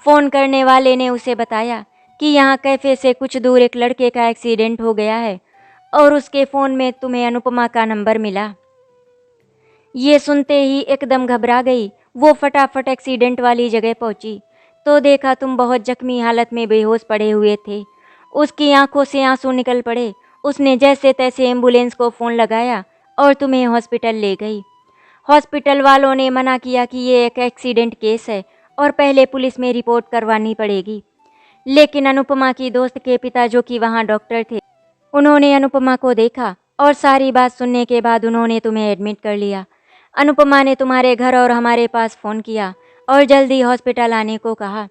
फ़ोन करने वाले ने उसे बताया कि यहाँ कैफ़े से कुछ दूर एक लड़के का एक्सीडेंट हो गया है और उसके फ़ोन में तुम्हें अनुपमा का नंबर मिला। ये सुनते ही एकदम घबरा गई। वो फटाफट एक्सीडेंट वाली जगह पहुंची तो देखा तुम बहुत जख्मी हालत में बेहोश पड़े हुए थे। उसकी आंखों से आंसू निकल पड़े। उसने जैसे तैसे एम्बुलेंस को फ़ोन लगाया और तुम्हें हॉस्पिटल ले गई। हॉस्पिटल वालों ने मना किया कि ये एक एक्सीडेंट केस है और पहले पुलिस में रिपोर्ट करवानी पड़ेगी। लेकिन अनुपमा की दोस्त के पिता, जो कि वहाँ डॉक्टर थे, उन्होंने अनुपमा को देखा और सारी बात सुनने के बाद उन्होंने तुम्हें एडमिट कर लिया। अनुपमा ने तुम्हारे घर और हमारे पास फ़ोन किया और जल्दी हॉस्पिटल आने को कहा।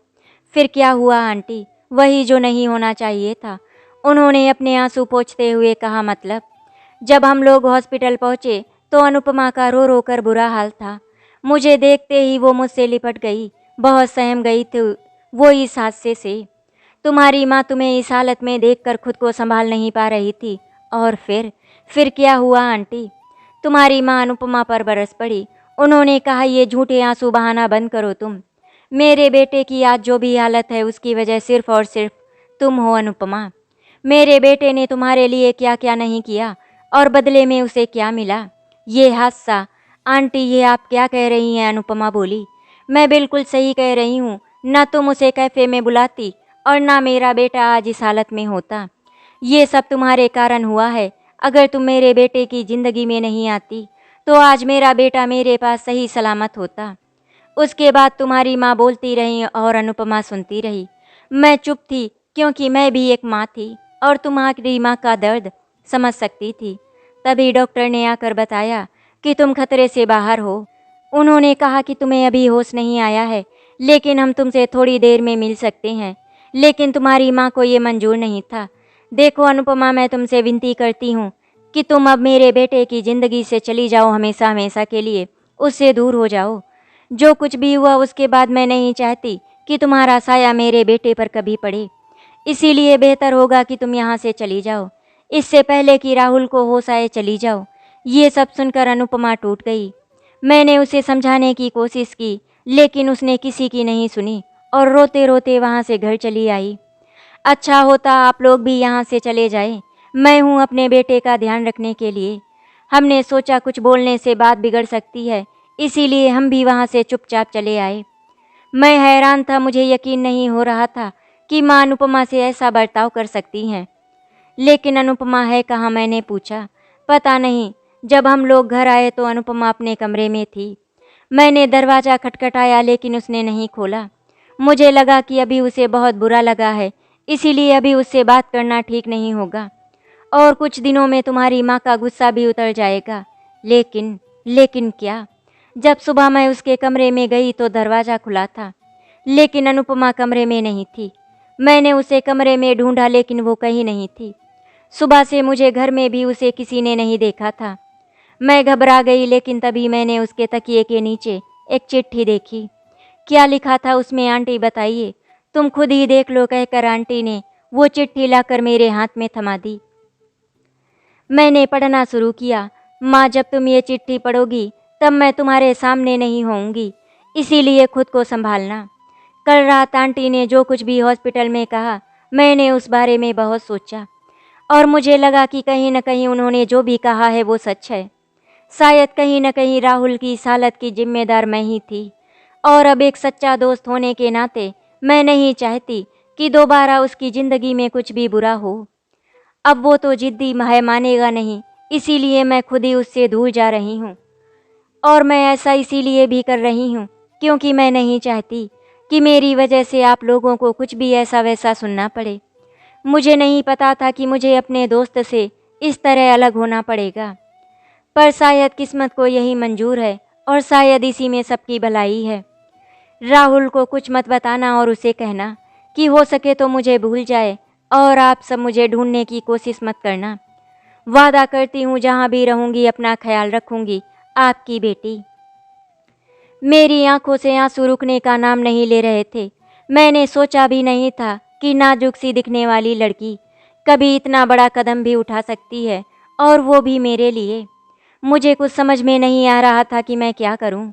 फिर क्या हुआ आंटी? वही जो नहीं होना चाहिए था, उन्होंने अपने आंसू पोंछते हुए कहा। मतलब जब हम लोग हॉस्पिटल पहुँचे तो अनुपमा का रो रो कर बुरा हाल था। मुझे देखते ही वो मुझसे लिपट गई। बहुत सहम गई थी वो इस हादसे से। तुम्हारी माँ तुम्हें इस हालत में देखकर खुद को संभाल नहीं पा रही थी। और फिर क्या हुआ आंटी? तुम्हारी माँ अनुपमा पर बरस पड़ी। उन्होंने कहा, ये झूठे आंसू बहाना बंद करो तुम। मेरे बेटे की आज जो भी हालत है उसकी वजह सिर्फ और सिर्फ तुम हो अनुपमा। मेरे बेटे ने तुम्हारे लिए क्या क्या नहीं किया और बदले में उसे क्या मिला? ये हादसा। आंटी, ये आप क्या कह रही हैं? अनुपमा बोली। मैं बिल्कुल सही कह रही हूँ। न तुम उसे कैफ़े में बुलाती और ना मेरा बेटा आज इस हालत में होता। ये सब तुम्हारे कारण हुआ है। अगर तुम मेरे बेटे की ज़िंदगी में नहीं आती तो आज मेरा बेटा मेरे पास सही सलामत होता। उसके बाद तुम्हारी माँ बोलती रही और अनुपमा सुनती रही। मैं चुप थी क्योंकि मैं भी एक माँ थी और तुम्हारी माँ का दर्द समझ सकती थी। तभी डॉक्टर ने आकर बताया कि तुम खतरे से बाहर हो। उन्होंने कहा कि तुम्हें अभी होश नहीं आया है, लेकिन हम तुमसे थोड़ी देर में मिल सकते हैं। लेकिन तुम्हारी माँ को ये मंजूर नहीं था। देखो अनुपमा, मैं तुमसे विनती करती हूँ कि तुम अब मेरे बेटे की ज़िंदगी से चली जाओ, हमेशा हमेशा के लिए उससे दूर हो जाओ। जो कुछ भी हुआ उसके बाद मैं नहीं चाहती कि तुम्हारा साया मेरे बेटे पर कभी पड़े। इसीलिए बेहतर होगा कि तुम यहाँ से चली जाओ, इससे पहले कि राहुल को होश आए। चली जाओ। ये सब सुनकर अनुपमा टूट गई। मैंने उसे समझाने की कोशिश की, लेकिन उसने किसी की नहीं सुनी और रोते रोते वहाँ से घर चली आई। अच्छा होता आप लोग भी यहाँ से चले जाएं। मैं हूँ अपने बेटे का ध्यान रखने के लिए। हमने सोचा कुछ बोलने से बात बिगड़ सकती है, इसीलिए हम भी वहाँ से चुपचाप चले आए। मैं हैरान था, मुझे यकीन नहीं हो रहा था कि माँ अनुपमा से ऐसा बर्ताव कर सकती हैं। लेकिन अनुपमा है कहाँ? मैंने पूछा। पता नहीं। जब हम लोग घर आए तो अनुपमा अपने कमरे में थी। मैंने दरवाज़ा खटखटाया लेकिन उसने नहीं खोला। मुझे लगा कि अभी उसे बहुत बुरा लगा है, इसीलिए अभी उससे बात करना ठीक नहीं होगा और कुछ दिनों में तुम्हारी माँ का गुस्सा भी उतर जाएगा। लेकिन क्या? जब सुबह मैं उसके कमरे में गई तो दरवाज़ा खुला था, लेकिन अनुपमा कमरे में नहीं थी। मैंने उसे कमरे में ढूंढा लेकिन वो कहीं नहीं थी। सुबह से मुझे घर में भी उसे किसी ने नहीं देखा था। मैं घबरा गई, लेकिन तभी मैंने उसके तकिए के नीचे एक चिट्ठी देखी। क्या लिखा था उसमें आंटी बताइए? तुम खुद ही देख लो, कहकर आंटी ने वो चिट्ठी लाकर मेरे हाथ में थमा दी। मैंने पढ़ना शुरू किया। माँ, जब तुम ये चिट्ठी पढ़ोगी तब मैं तुम्हारे सामने नहीं होऊंगी, इसीलिए खुद को संभालना। कल रात आंटी ने जो कुछ भी हॉस्पिटल में कहा, मैंने उस बारे में बहुत सोचा और मुझे लगा कि कहीं न कहीं उन्होंने जो भी कहा है वो सच है। शायद कहीं न कहीं राहुल की इस हालत की जिम्मेदार मैं ही थी और अब एक सच्चा दोस्त होने के नाते मैं नहीं चाहती कि दोबारा उसकी ज़िंदगी में कुछ भी बुरा हो। अब वो तो ज़िद्दी है, मानेगा नहीं, इसीलिए मैं खुद ही उससे दूर जा रही हूँ। और मैं ऐसा इसीलिए भी कर रही हूँ क्योंकि मैं नहीं चाहती कि मेरी वजह से आप लोगों को कुछ भी ऐसा वैसा सुनना पड़े। मुझे नहीं पता था कि मुझे अपने दोस्त से इस तरह अलग होना पड़ेगा, पर शायद किस्मत को यही मंजूर है और शायद इसी में सबकी भलाई है। राहुल को कुछ मत बताना और उसे कहना कि हो सके तो मुझे भूल जाए और आप सब मुझे ढूंढने की कोशिश मत करना। वादा करती हूँ जहाँ भी रहूँगी अपना ख्याल रखूँगी, आपकी बेटी। मेरी आंखों से आंसू रुकने का नाम नहीं ले रहे थे। मैंने सोचा भी नहीं था कि नाजुक सी दिखने वाली लड़की कभी इतना बड़ा कदम भी उठा सकती है, और वो भी मेरे लिए। मुझे कुछ समझ में नहीं आ रहा था कि मैं क्या करूं।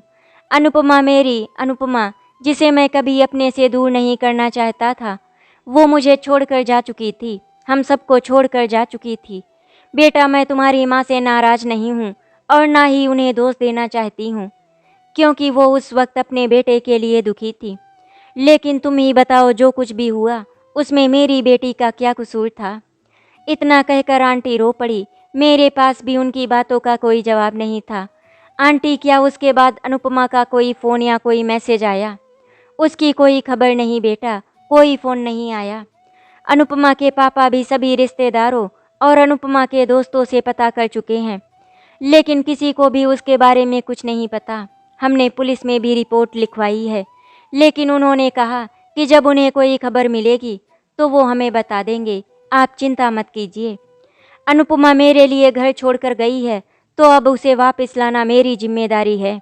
अनुपमा, मेरी अनुपमा, जिसे मैं कभी अपने से दूर नहीं करना चाहता था, वो मुझे छोड़कर जा चुकी थी, हम सबको छोड़कर जा चुकी थी। बेटा, मैं तुम्हारी माँ से नाराज नहीं हूँ और ना ही उन्हें दोष देना चाहती हूँ, क्योंकि वो उस वक्त अपने बेटे के लिए दुखी थी। लेकिन तुम ही बताओ, जो कुछ भी हुआ उसमें मेरी बेटी का क्या कसूर था? इतना कहकर आंटी रो पड़ी। मेरे पास भी उनकी बातों का कोई जवाब नहीं था। आंटी, क्या उसके बाद अनुपमा का कोई फ़ोन या कोई मैसेज आया? उसकी कोई खबर नहीं बेटा, कोई फ़ोन नहीं आया। अनुपमा के पापा भी सभी रिश्तेदारों और अनुपमा के दोस्तों से पता कर चुके हैं, लेकिन किसी को भी उसके बारे में कुछ नहीं पता। हमने पुलिस में भी रिपोर्ट लिखवाई है, लेकिन उन्होंने कहा कि जब उन्हें कोई खबर मिलेगी तो वो हमें बता देंगे, आप चिंता मत कीजिए। अनुपमा मेरे लिए घर छोड़कर गई है, तो अब उसे वापस लाना मेरी जिम्मेदारी है।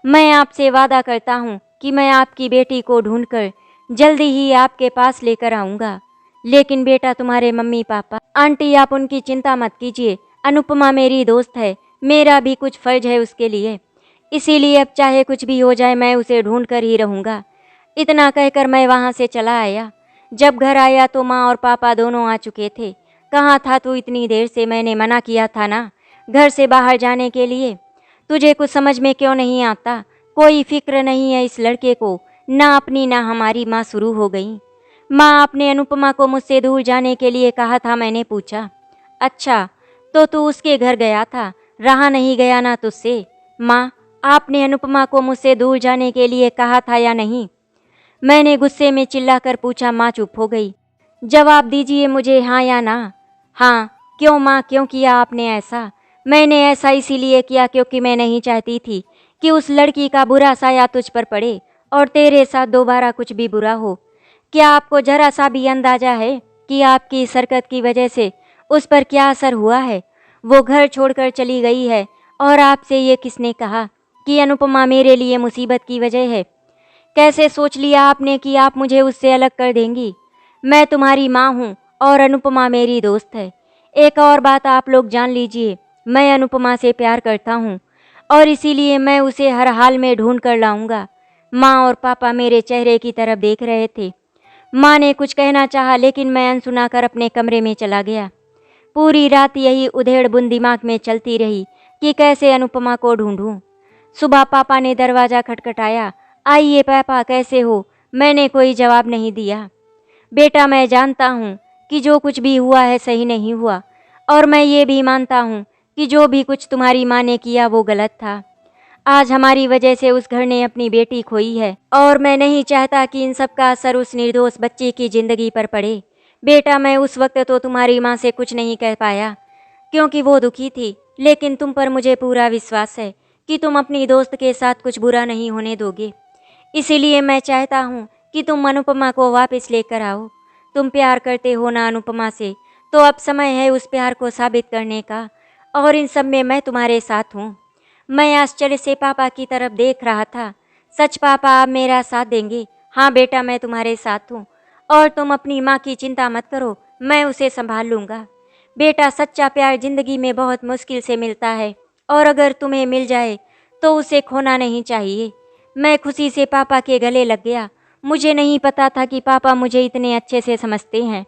मैं आपसे वादा करता हूँ कि मैं आपकी बेटी को ढूंढकर जल्दी ही आपके पास लेकर आऊँगा। लेकिन बेटा, तुम्हारे मम्मी पापा, आंटी, आप उनकी चिंता मत कीजिए। अनुपमा मेरी दोस्त है, मेरा भी कुछ फ़र्ज है उसके लिए, इसीलिए अब चाहे कुछ भी हो जाए मैं उसे ढूंढ कर ही रहूँगा। इतना कहकर मैं वहाँ से चला आया। जब घर आया तो माँ और पापा दोनों आ चुके थे। कहाँ था तू इतनी देर से? मैंने मना किया था ना घर से बाहर जाने के लिए। तुझे कुछ समझ में क्यों नहीं आता? कोई फिक्र नहीं है इस लड़के को, ना अपनी ना हमारी। माँ शुरू हो गई। माँ, आपने अनुपमा को मुझसे दूर जाने के लिए कहा था? मैंने पूछा। अच्छा, तो तू उसके घर गया था, रहा नहीं गया ना तुझसे? माँ, आपने अनुपमा को मुझसे दूर जाने के लिए कहा था या नहीं? मैंने गुस्से में चिल्लाकर पूछा। माँ चुप हो गई। जवाब दीजिए मुझे, हाँ या ना? हाँ। क्यों माँ, क्यों किया आपने ऐसा? मैंने ऐसा इसीलिए किया क्योंकि मैं नहीं चाहती थी कि उस लड़की का बुरा साया तुझ पर पड़े और तेरे साथ दोबारा कुछ भी बुरा हो। क्या आपको जरा सा भी अंदाजा है कि आपकी इस हरकत की वजह से उस पर क्या असर हुआ है? वो घर छोड़कर चली गई है, और आपसे ये किसने कहा कि अनुपमा मेरे लिए मुसीबत की वजह है? कैसे सोच लिया आपने कि आप मुझे उससे अलग कर देंगी? मैं तुम्हारी माँ हूँ और अनुपमा मेरी दोस्त है। एक और बात आप लोग जान लीजिए, मैं अनुपमा से प्यार करता हूँ और इसीलिए मैं उसे हर हाल में ढूंढ कर लाऊंगा। माँ और पापा मेरे चेहरे की तरफ देख रहे थे। माँ ने कुछ कहना चाहा, लेकिन मैं अनसुना कर अपने कमरे में चला गया। पूरी रात यही उधेड़-बुन दिमाग में चलती रही कि कैसे अनुपमा को ढूंढूं। सुबह पापा ने दरवाज़ा खटखटाया। आइए पापा, कैसे हो? मैंने कोई जवाब नहीं दिया। बेटा, मैं जानता हूँ कि जो कुछ भी हुआ है सही नहीं हुआ, और मैं ये भी मानता हूँ कि जो भी कुछ तुम्हारी माँ ने किया वो गलत था। आज हमारी वजह से उस घर ने अपनी बेटी खोई है, और मैं नहीं चाहता कि इन सब का असर उस निर्दोष बच्चे की ज़िंदगी पर पड़े। बेटा, मैं उस वक्त तो तुम्हारी माँ से कुछ नहीं कह पाया क्योंकि वो दुखी थी, लेकिन तुम पर मुझे पूरा विश्वास है कि तुम अपनी दोस्त के साथ कुछ बुरा नहीं होने दोगे। इसीलिए मैं चाहता हूँ कि तुम अनुपमा को वापस लेकर आओ। तुम प्यार करते हो ना अनुपमा से, तो अब समय है उस प्यार को साबित करने का, और इन सब में मैं तुम्हारे साथ हूँ। मैं आश्चर्य से पापा की तरफ देख रहा था। सच पापा, आप मेरा साथ देंगे? हाँ बेटा, मैं तुम्हारे साथ हूँ, और तुम अपनी माँ की चिंता मत करो, मैं उसे संभाल लूँगा। बेटा, सच्चा प्यार जिंदगी में बहुत मुश्किल से मिलता है, और अगर तुम्हें मिल जाए तो उसे खोना नहीं चाहिए। मैं खुशी से पापा के गले लग गया। मुझे नहीं पता था कि पापा मुझे इतने अच्छे से समझते हैं।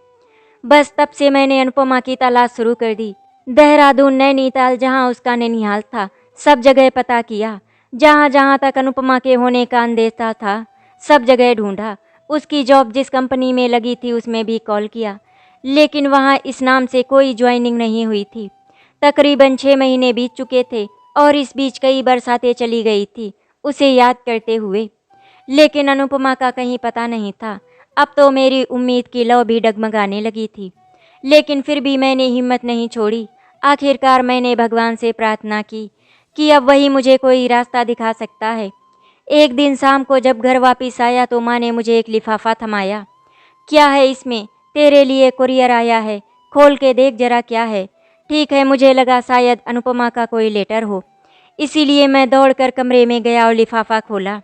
बस तब से मैंने अनुपमा की तलाश शुरू कर दी। देहरादून, नैनीताल, जहाँ उसका ननिहाल था, सब जगह पता किया। जहाँ जहाँ तक अनुपमा के होने का अंदेशा था, सब जगह ढूंढा। उसकी जॉब जिस कंपनी में लगी थी उसमें भी कॉल किया, लेकिन वहाँ इस नाम से कोई ज्वाइनिंग नहीं हुई थी। तकरीबन 6 महीने बीत चुके थे, और इस बीच कई बरसातें चली गई थी उसे याद करते हुए, लेकिन अनुपमा का कहीं पता नहीं था। अब तो मेरी उम्मीद की लौ भी डगमगाने लगी थी, लेकिन फिर भी मैंने हिम्मत नहीं छोड़ी। आखिरकार मैंने भगवान से प्रार्थना की कि अब वही मुझे कोई रास्ता दिखा सकता है। एक दिन शाम को जब घर वापस आया तो माँ ने मुझे एक लिफाफा थमाया। क्या है इसमें? तेरे लिए कुरियर आया है, खोल के देख जरा क्या है। ठीक है, मुझे लगा शायद अनुपमा का कोई लेटर हो, इसीलिए मैं दौड़कर कमरे में गया और लिफाफा खोला।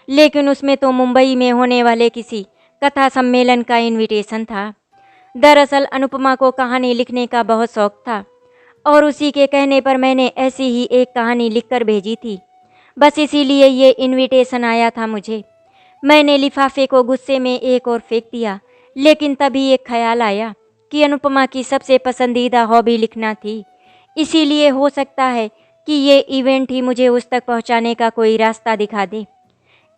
लेकिन उसमें तो मुंबई में होने वाले किसी कथा सम्मेलन का इनविटेशन था। दरअसल अनुपमा को कहानी लिखने का बहुत शौक था और उसी के कहने पर मैंने ऐसी ही एक कहानी लिखकर भेजी थी। बस इसीलिए ये इनविटेशन आया था मुझे। मैंने लिफाफे को गुस्से में एक और फेंक दिया, लेकिन तभी एक ख्याल आया कि अनुपमा की सबसे पसंदीदा हॉबी लिखना थी। इसीलिए हो सकता है कि ये इवेंट ही मुझे उस तक पहुंचाने का कोई रास्ता दिखा दे।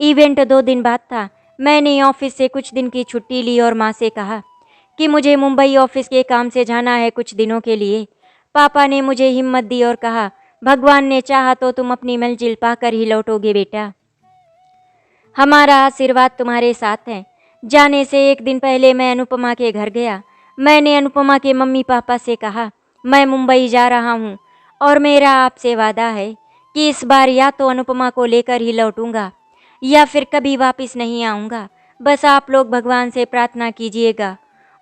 इवेंट 2 दिन बाद था। मैंने ऑफिस से कुछ दिन की छुट्टी ली और माँ से कहा कि मुझे मुंबई ऑफिस के काम से जाना है कुछ दिनों के लिए। पापा ने मुझे हिम्मत दी और कहा, भगवान ने चाहा तो तुम अपनी मंजिल पाकर ही लौटोगे बेटा। हमारा आशीर्वाद तुम्हारे साथ है। जाने से एक दिन पहले मैं अनुपमा के घर गया। मैंने अनुपमा के मम्मी पापा से कहा, मैं मुंबई जा रहा हूँ और मेरा आपसे वादा है कि इस बार या तो अनुपमा को लेकर ही लौटूंगा या फिर कभी वापस नहीं आऊँगा। बस आप लोग भगवान से प्रार्थना कीजिएगा।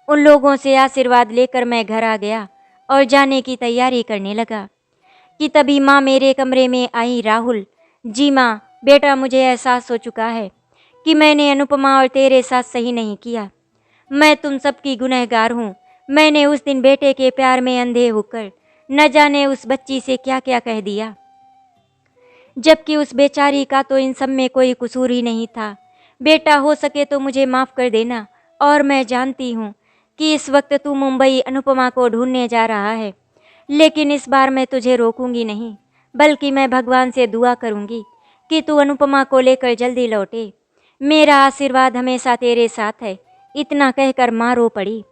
उन लोगों से आशीर्वाद लेकर मैं घर आ गया और जाने की तैयारी करने लगा कि तभी माँ मेरे कमरे में आई। राहुल, जी माँ, बेटा मुझे एहसास हो चुका है कि मैंने अनुपमा और तेरे साथ सही नहीं किया। मैं तुम सबकी गुनहगार हूँ। मैंने उस दिन बेटे के प्यार में अंधे होकर न जाने उस बच्ची से क्या क्या कह दिया, जबकि उस बेचारी का तो इन सब में कोई कसूर ही नहीं था। बेटा हो सके तो मुझे माफ़ कर देना, और मैं जानती हूँ कि इस वक्त तू मुंबई अनुपमा को ढूंढने जा रहा है, लेकिन इस बार मैं तुझे रोकूंगी नहीं, बल्कि मैं भगवान से दुआ करूंगी कि तू अनुपमा को लेकर जल्दी लौटे। मेरा आशीर्वाद हमेशा तेरे साथ है। इतना कहकर माँ रो पड़ी।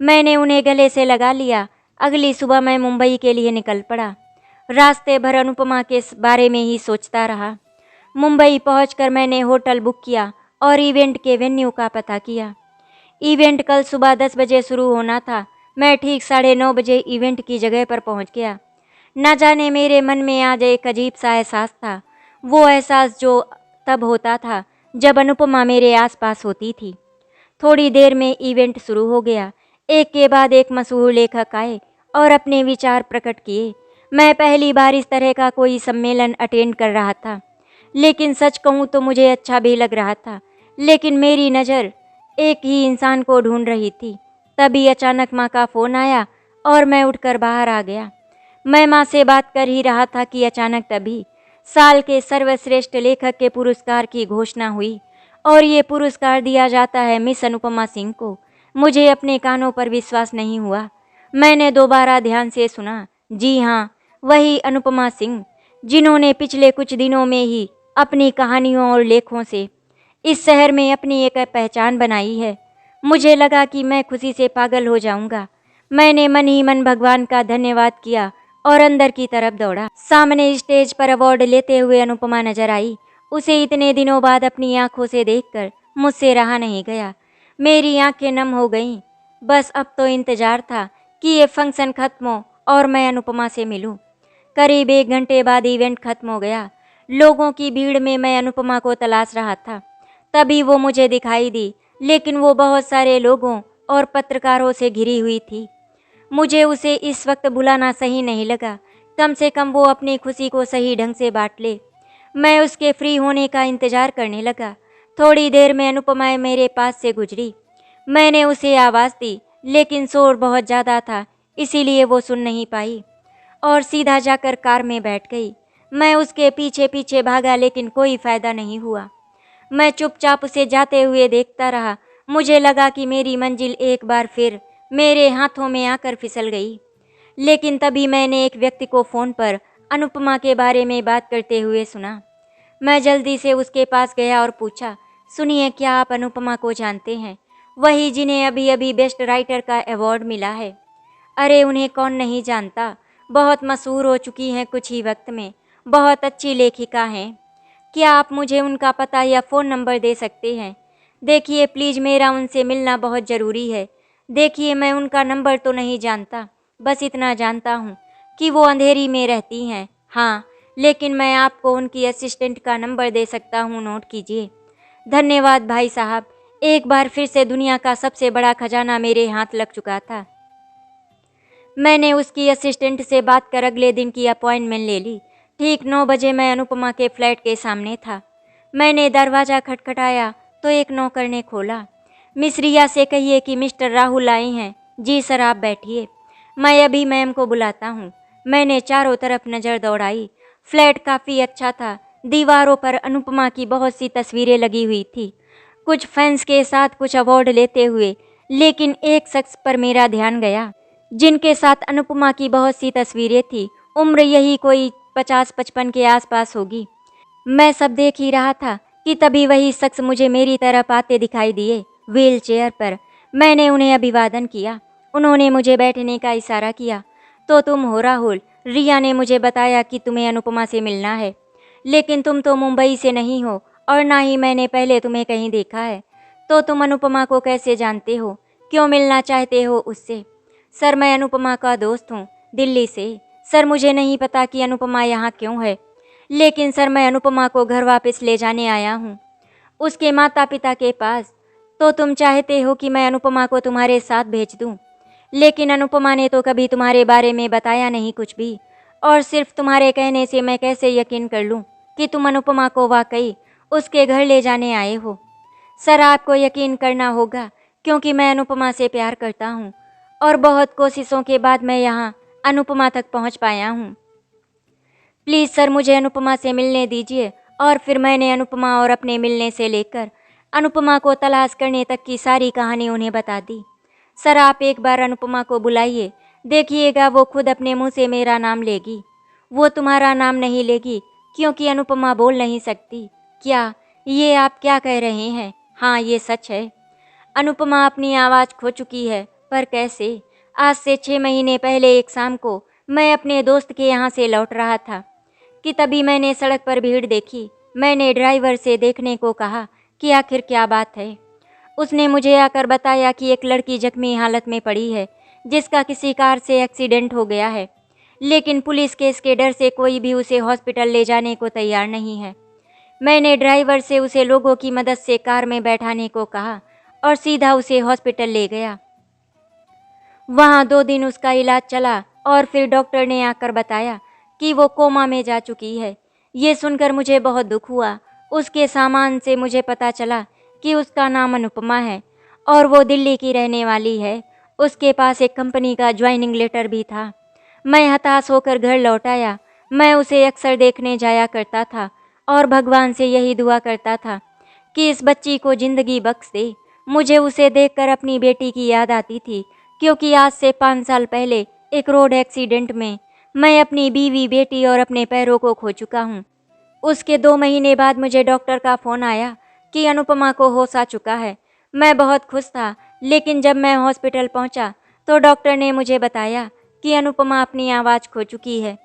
मैंने उन्हें गले से लगा लिया। अगली सुबह मैं मुंबई के लिए निकल पड़ा। रास्ते भर अनुपमा के बारे में ही सोचता रहा। मुंबई पहुंचकर मैंने होटल बुक किया और इवेंट के वेन्यू का पता किया। इवेंट कल सुबह 10 बजे शुरू होना था। मैं ठीक 9:30 बजे इवेंट की जगह पर पहुंच गया। न जाने मेरे मन में आज एक अजीब सा एहसास था, वो एहसास जो तब होता था जब अनुपमा मेरे आसपास होती थी। थोड़ी देर में इवेंट शुरू हो गया। एक के बाद एक मशहूर लेखक आए और अपने विचार प्रकट किए। मैं पहली बार इस तरह का कोई सम्मेलन अटेंड कर रहा था, लेकिन सच कहूँ तो मुझे अच्छा भी लग रहा था। लेकिन मेरी नज़र एक ही इंसान को ढूंढ रही थी। तभी अचानक माँ का फ़ोन आया और मैं उठकर बाहर आ गया। मैं माँ से बात कर ही रहा था कि अचानक तभी साल के सर्वश्रेष्ठ लेखक के पुरस्कार की घोषणा हुई और ये पुरस्कार दिया जाता है मिस अनुपमा सिंह को। मुझे अपने कानों पर विश्वास नहीं हुआ। मैंने दोबारा ध्यान से सुना। जी हाँ, वही अनुपमा सिंह, जिन्होंने पिछले कुछ दिनों में ही अपनी कहानियों और लेखों से इस शहर में अपनी एक पहचान बनाई है। मुझे लगा कि मैं खुशी से पागल हो जाऊंगा। मैंने मन ही मन भगवान का धन्यवाद किया और अंदर की तरफ दौड़ा। सामने स्टेज पर अवार्ड लेते हुए अनुपमा नजर आई। उसे इतने दिनों बाद अपनी आंखों से देखकर मुझसे रहा नहीं गया। मेरी आंखें नम हो गईं। बस अब तो इंतजार था कि ये फंक्शन खत्म हो और मैं अनुपमा से मिलूं। करीब 1 घंटे बाद इवेंट खत्म हो गया। लोगों की भीड़ में मैं अनुपमा को तलाश रहा था। तभी वो मुझे दिखाई दी, लेकिन वो बहुत सारे लोगों और पत्रकारों से घिरी हुई थी। मुझे उसे इस वक्त बुलाना सही नहीं लगा। कम से कम वो अपनी खुशी को सही ढंग से बांट ले। मैं उसके फ्री होने का इंतजार करने लगा। थोड़ी देर में अनुपमा मेरे पास से गुजरी। मैंने उसे आवाज़ दी, लेकिन शोर बहुत ज़्यादा था, इसीलिए वो सुन नहीं पाई और सीधा जाकर कार में बैठ गई। मैं उसके पीछे पीछे भागा, लेकिन कोई फ़ायदा नहीं हुआ। मैं चुपचाप उसे जाते हुए देखता रहा। मुझे लगा कि मेरी मंजिल एक बार फिर मेरे हाथों में आकर फिसल गई। लेकिन तभी मैंने एक व्यक्ति को फ़ोन पर अनुपमा के बारे में बात करते हुए सुना। मैं जल्दी से उसके पास गया और पूछा, सुनिए, क्या आप अनुपमा को जानते हैं? वही जिन्हें अभी अभी बेस्ट राइटर का अवार्ड मिला है। अरे उन्हें कौन नहीं जानता, बहुत मशहूर हो चुकी हैं कुछ ही वक्त में, बहुत अच्छी लेखिका हैं। क्या आप मुझे उनका पता या फ़ोन नंबर दे सकते हैं? देखिए प्लीज़, मेरा उनसे मिलना बहुत ज़रूरी है। देखिए, मैं उनका नंबर तो नहीं जानता, बस इतना जानता हूँ कि वो अंधेरी में रहती हैं। हाँ, लेकिन मैं आपको उनकी असिस्टेंट का नंबर दे सकता हूँ, नोट कीजिए। धन्यवाद भाई साहब। एक बार फिर से दुनिया का सबसे बड़ा खजाना मेरे हाथ लग चुका था। मैंने उसकी असिस्टेंट से बात कर अगले दिन की अपॉइंटमेंट ले ली। ठीक 9 बजे मैं अनुपमा के फ्लैट के सामने था। मैंने दरवाज़ा खटखटाया तो एक नौकर ने खोला। मिस रिया से कहिए कि मिस्टर राहुल आए हैं। जी सर, आप बैठिए, मैं अभी मैम को बुलाता हूँ। मैंने चारों तरफ नज़र दौड़ाई। फ्लैट काफ़ी अच्छा था। दीवारों पर अनुपमा की बहुत सी तस्वीरें लगी हुई थी, कुछ फैंस के साथ, कुछ अवार्ड लेते हुए। लेकिन एक शख्स पर मेरा ध्यान गया, जिनके साथ अनुपमा की बहुत सी तस्वीरें थी। उम्र यही कोई 50-55 के आसपास होगी। मैं सब देख ही रहा था कि तभी वही शख्स मुझे मेरी तरफ आते दिखाई दिए, व्हील चेयर पर। मैंने उन्हें अभिवादन किया। उन्होंने मुझे बैठने का इशारा किया। तो तुम हो राहुल? रिया ने मुझे बताया कि तुम्हें अनुपमा से मिलना है, लेकिन तुम तो मुंबई से नहीं हो और ना ही मैंने पहले तुम्हें कहीं देखा है। तो तुम अनुपमा को कैसे जानते हो? क्यों मिलना चाहते हो उससे? सर, मैं अनुपमा का दोस्त हूँ, दिल्ली से। सर, मुझे नहीं पता कि अनुपमा यहाँ क्यों है, लेकिन सर मैं अनुपमा को घर वापस ले जाने आया हूँ, उसके माता पिता के पास। तो तुम चाहते हो कि मैं अनुपमा को तुम्हारे साथ भेज दूँ? लेकिन अनुपमा ने तो कभी तुम्हारे बारे में बताया नहीं कुछ भी, और सिर्फ तुम्हारे कहने से मैं कैसे यकीन कर लूँ कि तुम अनुपमा को वाकई उसके घर ले जाने आए हो? सर, आपको यकीन करना होगा, क्योंकि मैं अनुपमा से प्यार करता हूँ और बहुत कोशिशों के बाद मैं यहाँ अनुपमा तक पहुँच पाया हूँ। प्लीज़ सर, मुझे अनुपमा से मिलने दीजिए। और फिर मैंने अनुपमा और अपने मिलने से लेकर अनुपमा को तलाश करने तक की सारी कहानी उन्हें बता दी। सर, आप एक बार अनुपमा को बुलाइए, देखिएगा वो खुद अपने मुंह से मेरा नाम लेगी। वो तुम्हारा नाम नहीं लेगी, क्योंकि अनुपमा बोल नहीं सकती। क्या ये आप क्या कह रहे हैं? हाँ, ये सच है। अनुपमा अपनी आवाज़ खो चुकी है, पर कैसे? आज से 6 महीने पहले एक शाम को मैं अपने दोस्त के यहाँ से लौट रहा था कि तभी मैंने सड़क पर भीड़ देखी। मैंने ड्राइवर से देखने को कहा कि आखिर क्या बात है। उसने मुझे आकर बताया कि एक लड़की जख्मी हालत में पड़ी है, जिसका किसी कार से एक्सीडेंट हो गया है, लेकिन पुलिस केस के डर से कोई भी उसे हॉस्पिटल ले जाने को तैयार नहीं है। मैंने ड्राइवर से उसे लोगों की मदद से कार में बैठाने को कहा और सीधा उसे हॉस्पिटल ले गया। वहाँ 2 दिन उसका इलाज चला और फिर डॉक्टर ने आकर बताया कि वो कोमा में जा चुकी है। ये सुनकर मुझे बहुत दुख हुआ। उसके सामान से मुझे पता चला कि उसका नाम अनुपमा है और वो दिल्ली की रहने वाली है। उसके पास एक कंपनी का ज्वाइनिंग लेटर भी था। मैं हताश होकर घर लौट आया। मैं उसे अक्सर देखने जाया करता था और भगवान से यही दुआ करता था कि इस बच्ची को ज़िंदगी बख्श दे। मुझे उसे देखकर अपनी बेटी की याद आती थी, क्योंकि आज से 5 साल पहले एक रोड एक्सीडेंट में मैं अपनी बीवी, बेटी और अपने पैरों को खो चुका हूँ। उसके 2 महीने बाद मुझे डॉक्टर का फ़ोन आया कि अनुपमा को होश आ चुका है। मैं बहुत खुश था, लेकिन जब मैं हॉस्पिटल पहुँचा तो डॉक्टर ने मुझे बताया कि अनुपमा अपनी आवाज़ खो चुकी है।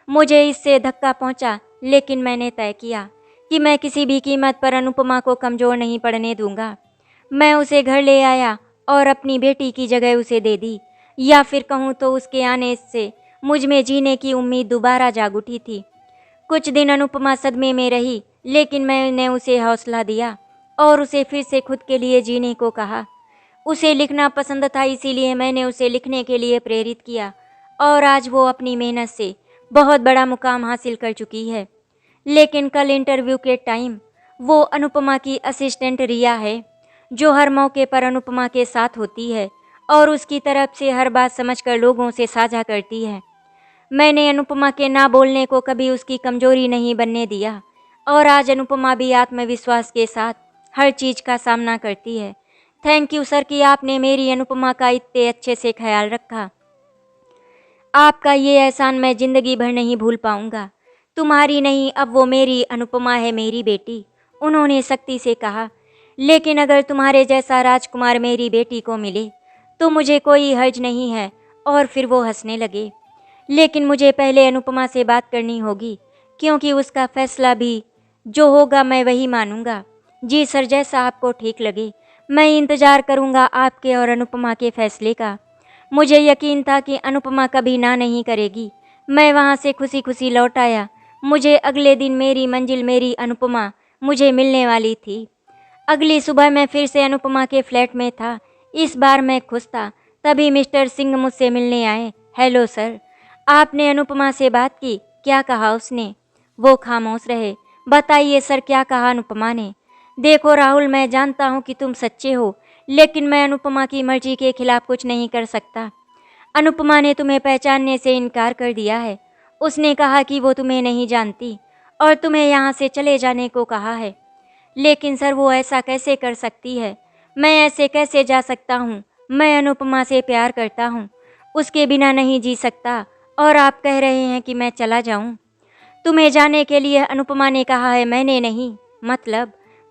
मुझे इससे धक्का पहुँचा, लेकिन मैंने तय किया कि मैं किसी भी कीमत पर अनुपमा को कमज़ोर नहीं पड़ने दूंगा। मैं उसे घर ले आया और अपनी बेटी की जगह उसे दे दी, या फिर कहूँ तो उसके आने से मुझ में जीने की उम्मीद दोबारा जाग उठी थी। कुछ दिन अनुपमा सदमे में रही, लेकिन मैंने उसे हौसला दिया और उसे फिर से खुद के लिए जीने को कहा। उसे लिखना पसंद था, इसीलिए मैंने उसे लिखने के लिए प्रेरित किया और आज वो अपनी मेहनत से बहुत बड़ा मुकाम हासिल कर चुकी है। लेकिन कल इंटरव्यू के टाइम वो अनुपमा की असिस्टेंट रिया है, जो हर मौके पर अनुपमा के साथ होती है और उसकी तरफ से हर बात समझकर लोगों से साझा करती है। मैंने अनुपमा के ना बोलने को कभी उसकी कमजोरी नहीं बनने दिया और आज अनुपमा भी आत्मविश्वास के साथ हर चीज़ का सामना करती है। थैंक यू सर कि आपने मेरी अनुपमा का इतने अच्छे से ख्याल रखा। आपका ये एहसान मैं ज़िंदगी भर नहीं भूल पाऊंगा। तुम्हारी नहीं, अब वो मेरी अनुपमा है, मेरी बेटी, उन्होंने सख्ती से कहा। लेकिन अगर तुम्हारे जैसा राजकुमार मेरी बेटी को मिले तो मुझे कोई हर्ज नहीं है। और फिर वो हंसने लगे। लेकिन मुझे पहले अनुपमा से बात करनी होगी, क्योंकि उसका फैसला भी जो होगा मैं वही मानूंगा। जी सर, जैसा आपको ठीक लगे। मैं इंतज़ार करूंगा आपके और अनुपमा के फैसले का। मुझे यकीन था कि अनुपमा कभी ना नहीं करेगी। मैं वहाँ से खुशी खुशी लौट आया। मुझे अगले दिन मेरी मंजिल मेरी अनुपमा मुझे मिलने वाली थी। अगली सुबह मैं फिर से अनुपमा के फ्लैट में था। इस बार मैं खुश था। तभी मिस्टर सिंह मुझसे मिलने आए। हेलो सर, आपने अनुपमा से बात की? क्या कहा उसने? वो खामोश रहे। बताइए सर, क्या कहा अनुपमा ने? देखो राहुल, मैं जानता हूँ कि तुम सच्चे हो, लेकिन मैं अनुपमा की मर्जी के खिलाफ कुछ नहीं कर सकता। अनुपमा ने तुम्हें पहचानने से इनकार कर दिया है। उसने कहा कि वो तुम्हें नहीं जानती और तुम्हें यहाँ से चले जाने को कहा है। लेकिन सर, वो ऐसा कैसे कर सकती है? मैं ऐसे कैसे जा सकता हूँ? मैं अनुपमा से प्यार करता हूँ, उसके बिना नहीं जी सकता। और आप कह रहे हैं कि मैं चला जाऊँ? तुम्हें जाने के लिए अनुपमा ने कहा है, मैंने नहीं।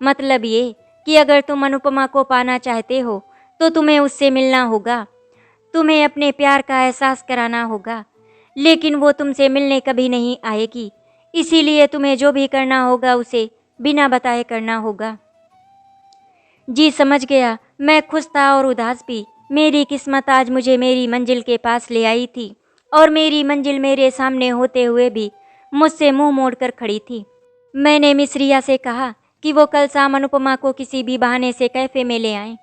मतलब ये कि अगर तुम अनुपमा को पाना चाहते हो तो तुम्हें उससे मिलना होगा, तुम्हें अपने प्यार का एहसास कराना होगा। लेकिन वो तुमसे मिलने कभी नहीं आएगी, इसीलिए तुम्हें जो भी करना होगा उसे बिना बताए करना होगा। जी समझ गया। मैं खुश था और उदास भी। मेरी किस्मत आज मुझे मेरी मंजिल के पास ले आई थी और मेरी मंजिल मेरे सामने होते हुए भी मुझसे मुंह मोड़कर खड़ी थी। मैंने मिस रिया से कहा कि वो कल शाम अनुपमा को किसी भी बहाने से कैफ़े में ले आएं।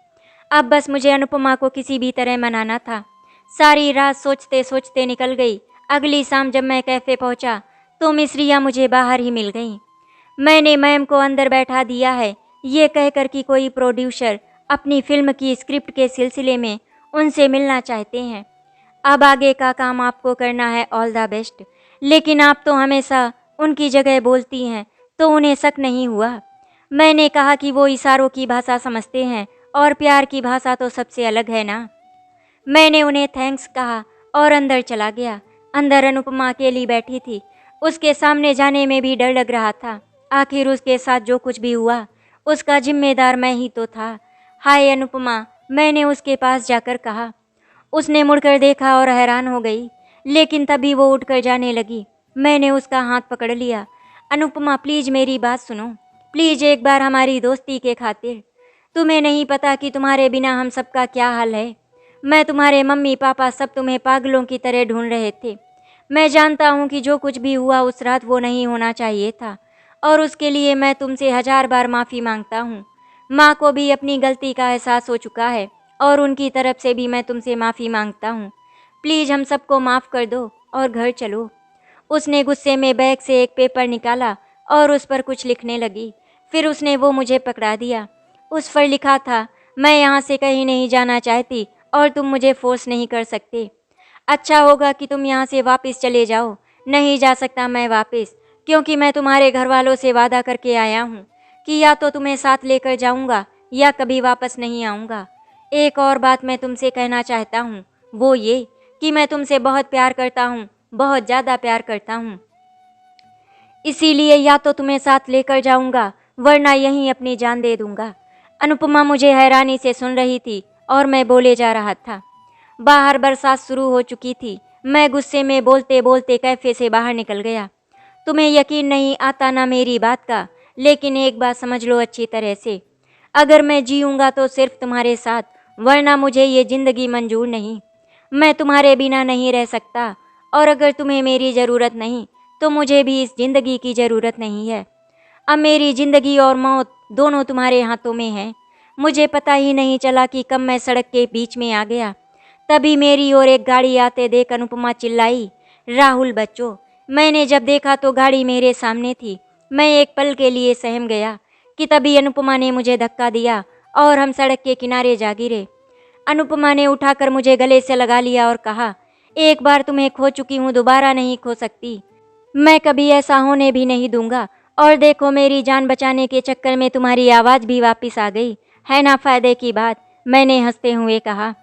अब बस मुझे अनुपमा को किसी भी तरह मनाना था। सारी रात सोचते सोचते निकल गई। अगली शाम जब मैं कैफ़े पहुंचा तो मिस रिया मुझे बाहर ही मिल गई। मैंने मैम को अंदर बैठा दिया है, ये कहकर कि कोई प्रोड्यूसर अपनी फिल्म की स्क्रिप्ट के सिलसिले में उनसे मिलना चाहते हैं। अब आगे का काम आपको करना है। All the best. लेकिन आप तो हमेशा उनकी जगह बोलती हैं, तो उन्हें शक नहीं हुआ? मैंने कहा कि वो इशारों की भाषा समझते हैं और प्यार की भाषा तो सबसे अलग है ना। मैंने उन्हें थैंक्स कहा और अंदर चला गया। अंदर अनुपमा अकेली बैठी थी। उसके सामने जाने में भी डर लग रहा था। आखिर उसके साथ जो कुछ भी हुआ उसका जिम्मेदार मैं ही तो था। हाय अनुपमा, मैंने उसके पास जाकर कहा। उसने मुड़कर देखा और हैरान हो गई, लेकिन तभी वो उठकर जाने लगी। मैंने उसका हाथ पकड़ लिया। अनुपमा, प्लीज़ मेरी बात सुनो। प्लीज़ एक बार हमारी दोस्ती के खातिर। तुम्हें नहीं पता कि तुम्हारे बिना हम सबका क्या हाल है। मैं, तुम्हारे मम्मी पापा सब तुम्हें पागलों की तरह ढूंढ रहे थे। मैं जानता हूँ कि जो कुछ भी हुआ उस रात वो नहीं होना चाहिए था और उसके लिए मैं तुमसे 1000 बार माफ़ी मांगता हूँ। माँ को भी अपनी गलती का एहसास हो चुका है और उनकी तरफ से भी मैं तुमसे माफ़ी मांगता हूँ। प्लीज़ हम सबको माफ़ कर दो और घर चलो। उसने गुस्से में बैग से एक पेपर निकाला और उस पर कुछ लिखने लगी। फिर उसने वो मुझे पकड़ा दिया। उस पर लिखा था, मैं यहाँ से कहीं नहीं जाना चाहती और तुम मुझे फोर्स नहीं कर सकते। अच्छा होगा कि तुम यहाँ से वापस चले जाओ। नहीं जा सकता मैं वापस, क्योंकि मैं तुम्हारे घर वालों से वादा करके आया हूँ कि या तो तुम्हें साथ लेकर जाऊँगा या कभी वापस नहीं आऊँगा। एक और बात मैं तुमसे कहना चाहता हूँ, वो ये कि मैं तुमसे बहुत प्यार करता हूँ, बहुत ज़्यादा प्यार करता हूँ। इसीलिए या तो तुम्हें साथ लेकर जाऊँगा वरना यहीं अपनी जान दे दूँगा। अनुपमा मुझे हैरानी से सुन रही थी और मैं बोले जा रहा था। बाहर बरसात शुरू हो चुकी थी। मैं गुस्से में बोलते बोलते कैफ़े से बाहर निकल गया। तुम्हें यकीन नहीं आता ना मेरी बात का, लेकिन एक बात समझ लो अच्छी तरह से। अगर मैं जीऊँगा तो सिर्फ तुम्हारे साथ, वरना मुझे ये ज़िंदगी मंजूर नहीं। मैं तुम्हारे बिना नहीं रह सकता और अगर तुम्हें मेरी ज़रूरत नहीं तो मुझे भी इस ज़िंदगी की ज़रूरत नहीं है। अब मेरी ज़िंदगी और मौत दोनों तुम्हारे हाथों में है। मुझे पता ही नहीं चला कि कब मैं सड़क के बीच में आ गया। तभी मेरी ओर एक गाड़ी आते देख अनुपमा चिल्लाई, राहुल बच्चों। मैंने जब देखा तो गाड़ी मेरे सामने थी। मैं एक पल के लिए सहम गया कि तभी अनुपमा ने मुझे धक्का दिया और हम सड़क के किनारे जा गिरे। अनुपमा ने उठाकर मुझे गले से लगा लिया और कहा, एक बार तुम्हें खो चुकी हूँ, दोबारा नहीं खो सकती। मैं कभी ऐसा होने भी नहीं दूंगा। और देखो, मेरी जान बचाने के चक्कर में तुम्हारी आवाज़ भी वापस आ गई है ना, फ़ायदे की बात। मैंने हंसते हुए कहा,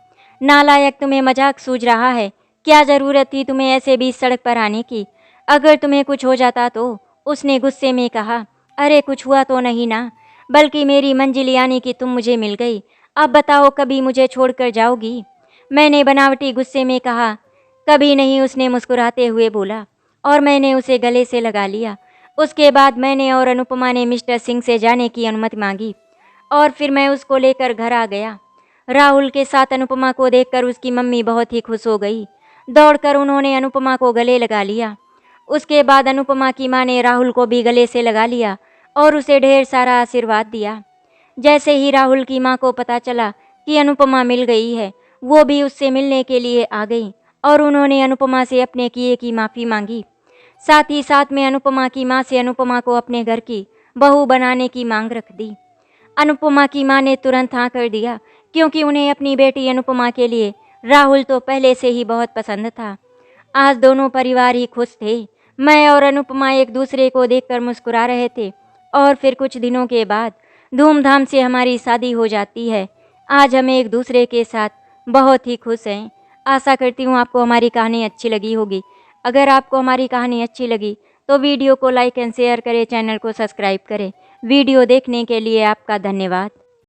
नालायक, तुम्हें मजाक सूझ रहा है? क्या ज़रूरत थी तुम्हें ऐसे बीच सड़क पर आने की? अगर तुम्हें कुछ हो जाता तो? उसने गुस्से में कहा। अरे कुछ हुआ तो नहीं ना, बल्कि मेरी मंजिल यानी कि तुम मुझे मिल गई। अब बताओ, कभी मुझे छोड़कर जाओगी? मैंने बनावटी गुस्से में कहा। कभी नहीं, उसने मुस्कुराते हुए बोला और मैंने उसे गले से लगा लिया। उसके बाद मैंने और अनुपमा ने मिस्टर सिंह से जाने की अनुमति मांगी और फिर मैं उसको लेकर घर आ गया। राहुल के साथ अनुपमा को देखकर उसकी मम्मी बहुत ही खुश हो गई। दौड़कर उन्होंने अनुपमा को गले लगा लिया। उसके बाद अनुपमा की माँ ने राहुल को भी गले से लगा लिया और उसे ढेर सारा आशीर्वाद दिया। जैसे ही राहुल की माँ को पता चला कि अनुपमा मिल गई है, वो भी उससे मिलने के लिए आ गई और उन्होंने अनुपमा से अपने किए की माफ़ी मांगी। साथ ही साथ में अनुपमा की माँ से अनुपमा को अपने घर की बहू बनाने की मांग रख दी। अनुपमा की माँ ने तुरंत हाँ कर दिया, क्योंकि उन्हें अपनी बेटी अनुपमा के लिए राहुल तो पहले से ही बहुत पसंद था। आज दोनों परिवार ही खुश थे। मैं और अनुपमा एक दूसरे को देखकर मुस्कुरा रहे थे और फिर कुछ दिनों के बाद धूमधाम से हमारी शादी हो जाती है। आज हम एक दूसरे के साथ बहुत ही खुश हैं। आशा करती हूँ आपको हमारी कहानी अच्छी लगी होगी। अगर आपको हमारी कहानी अच्छी लगी तो वीडियो को लाइक एंड शेयर करें, चैनल को सब्सक्राइब करें। वीडियो देखने के लिए आपका धन्यवाद।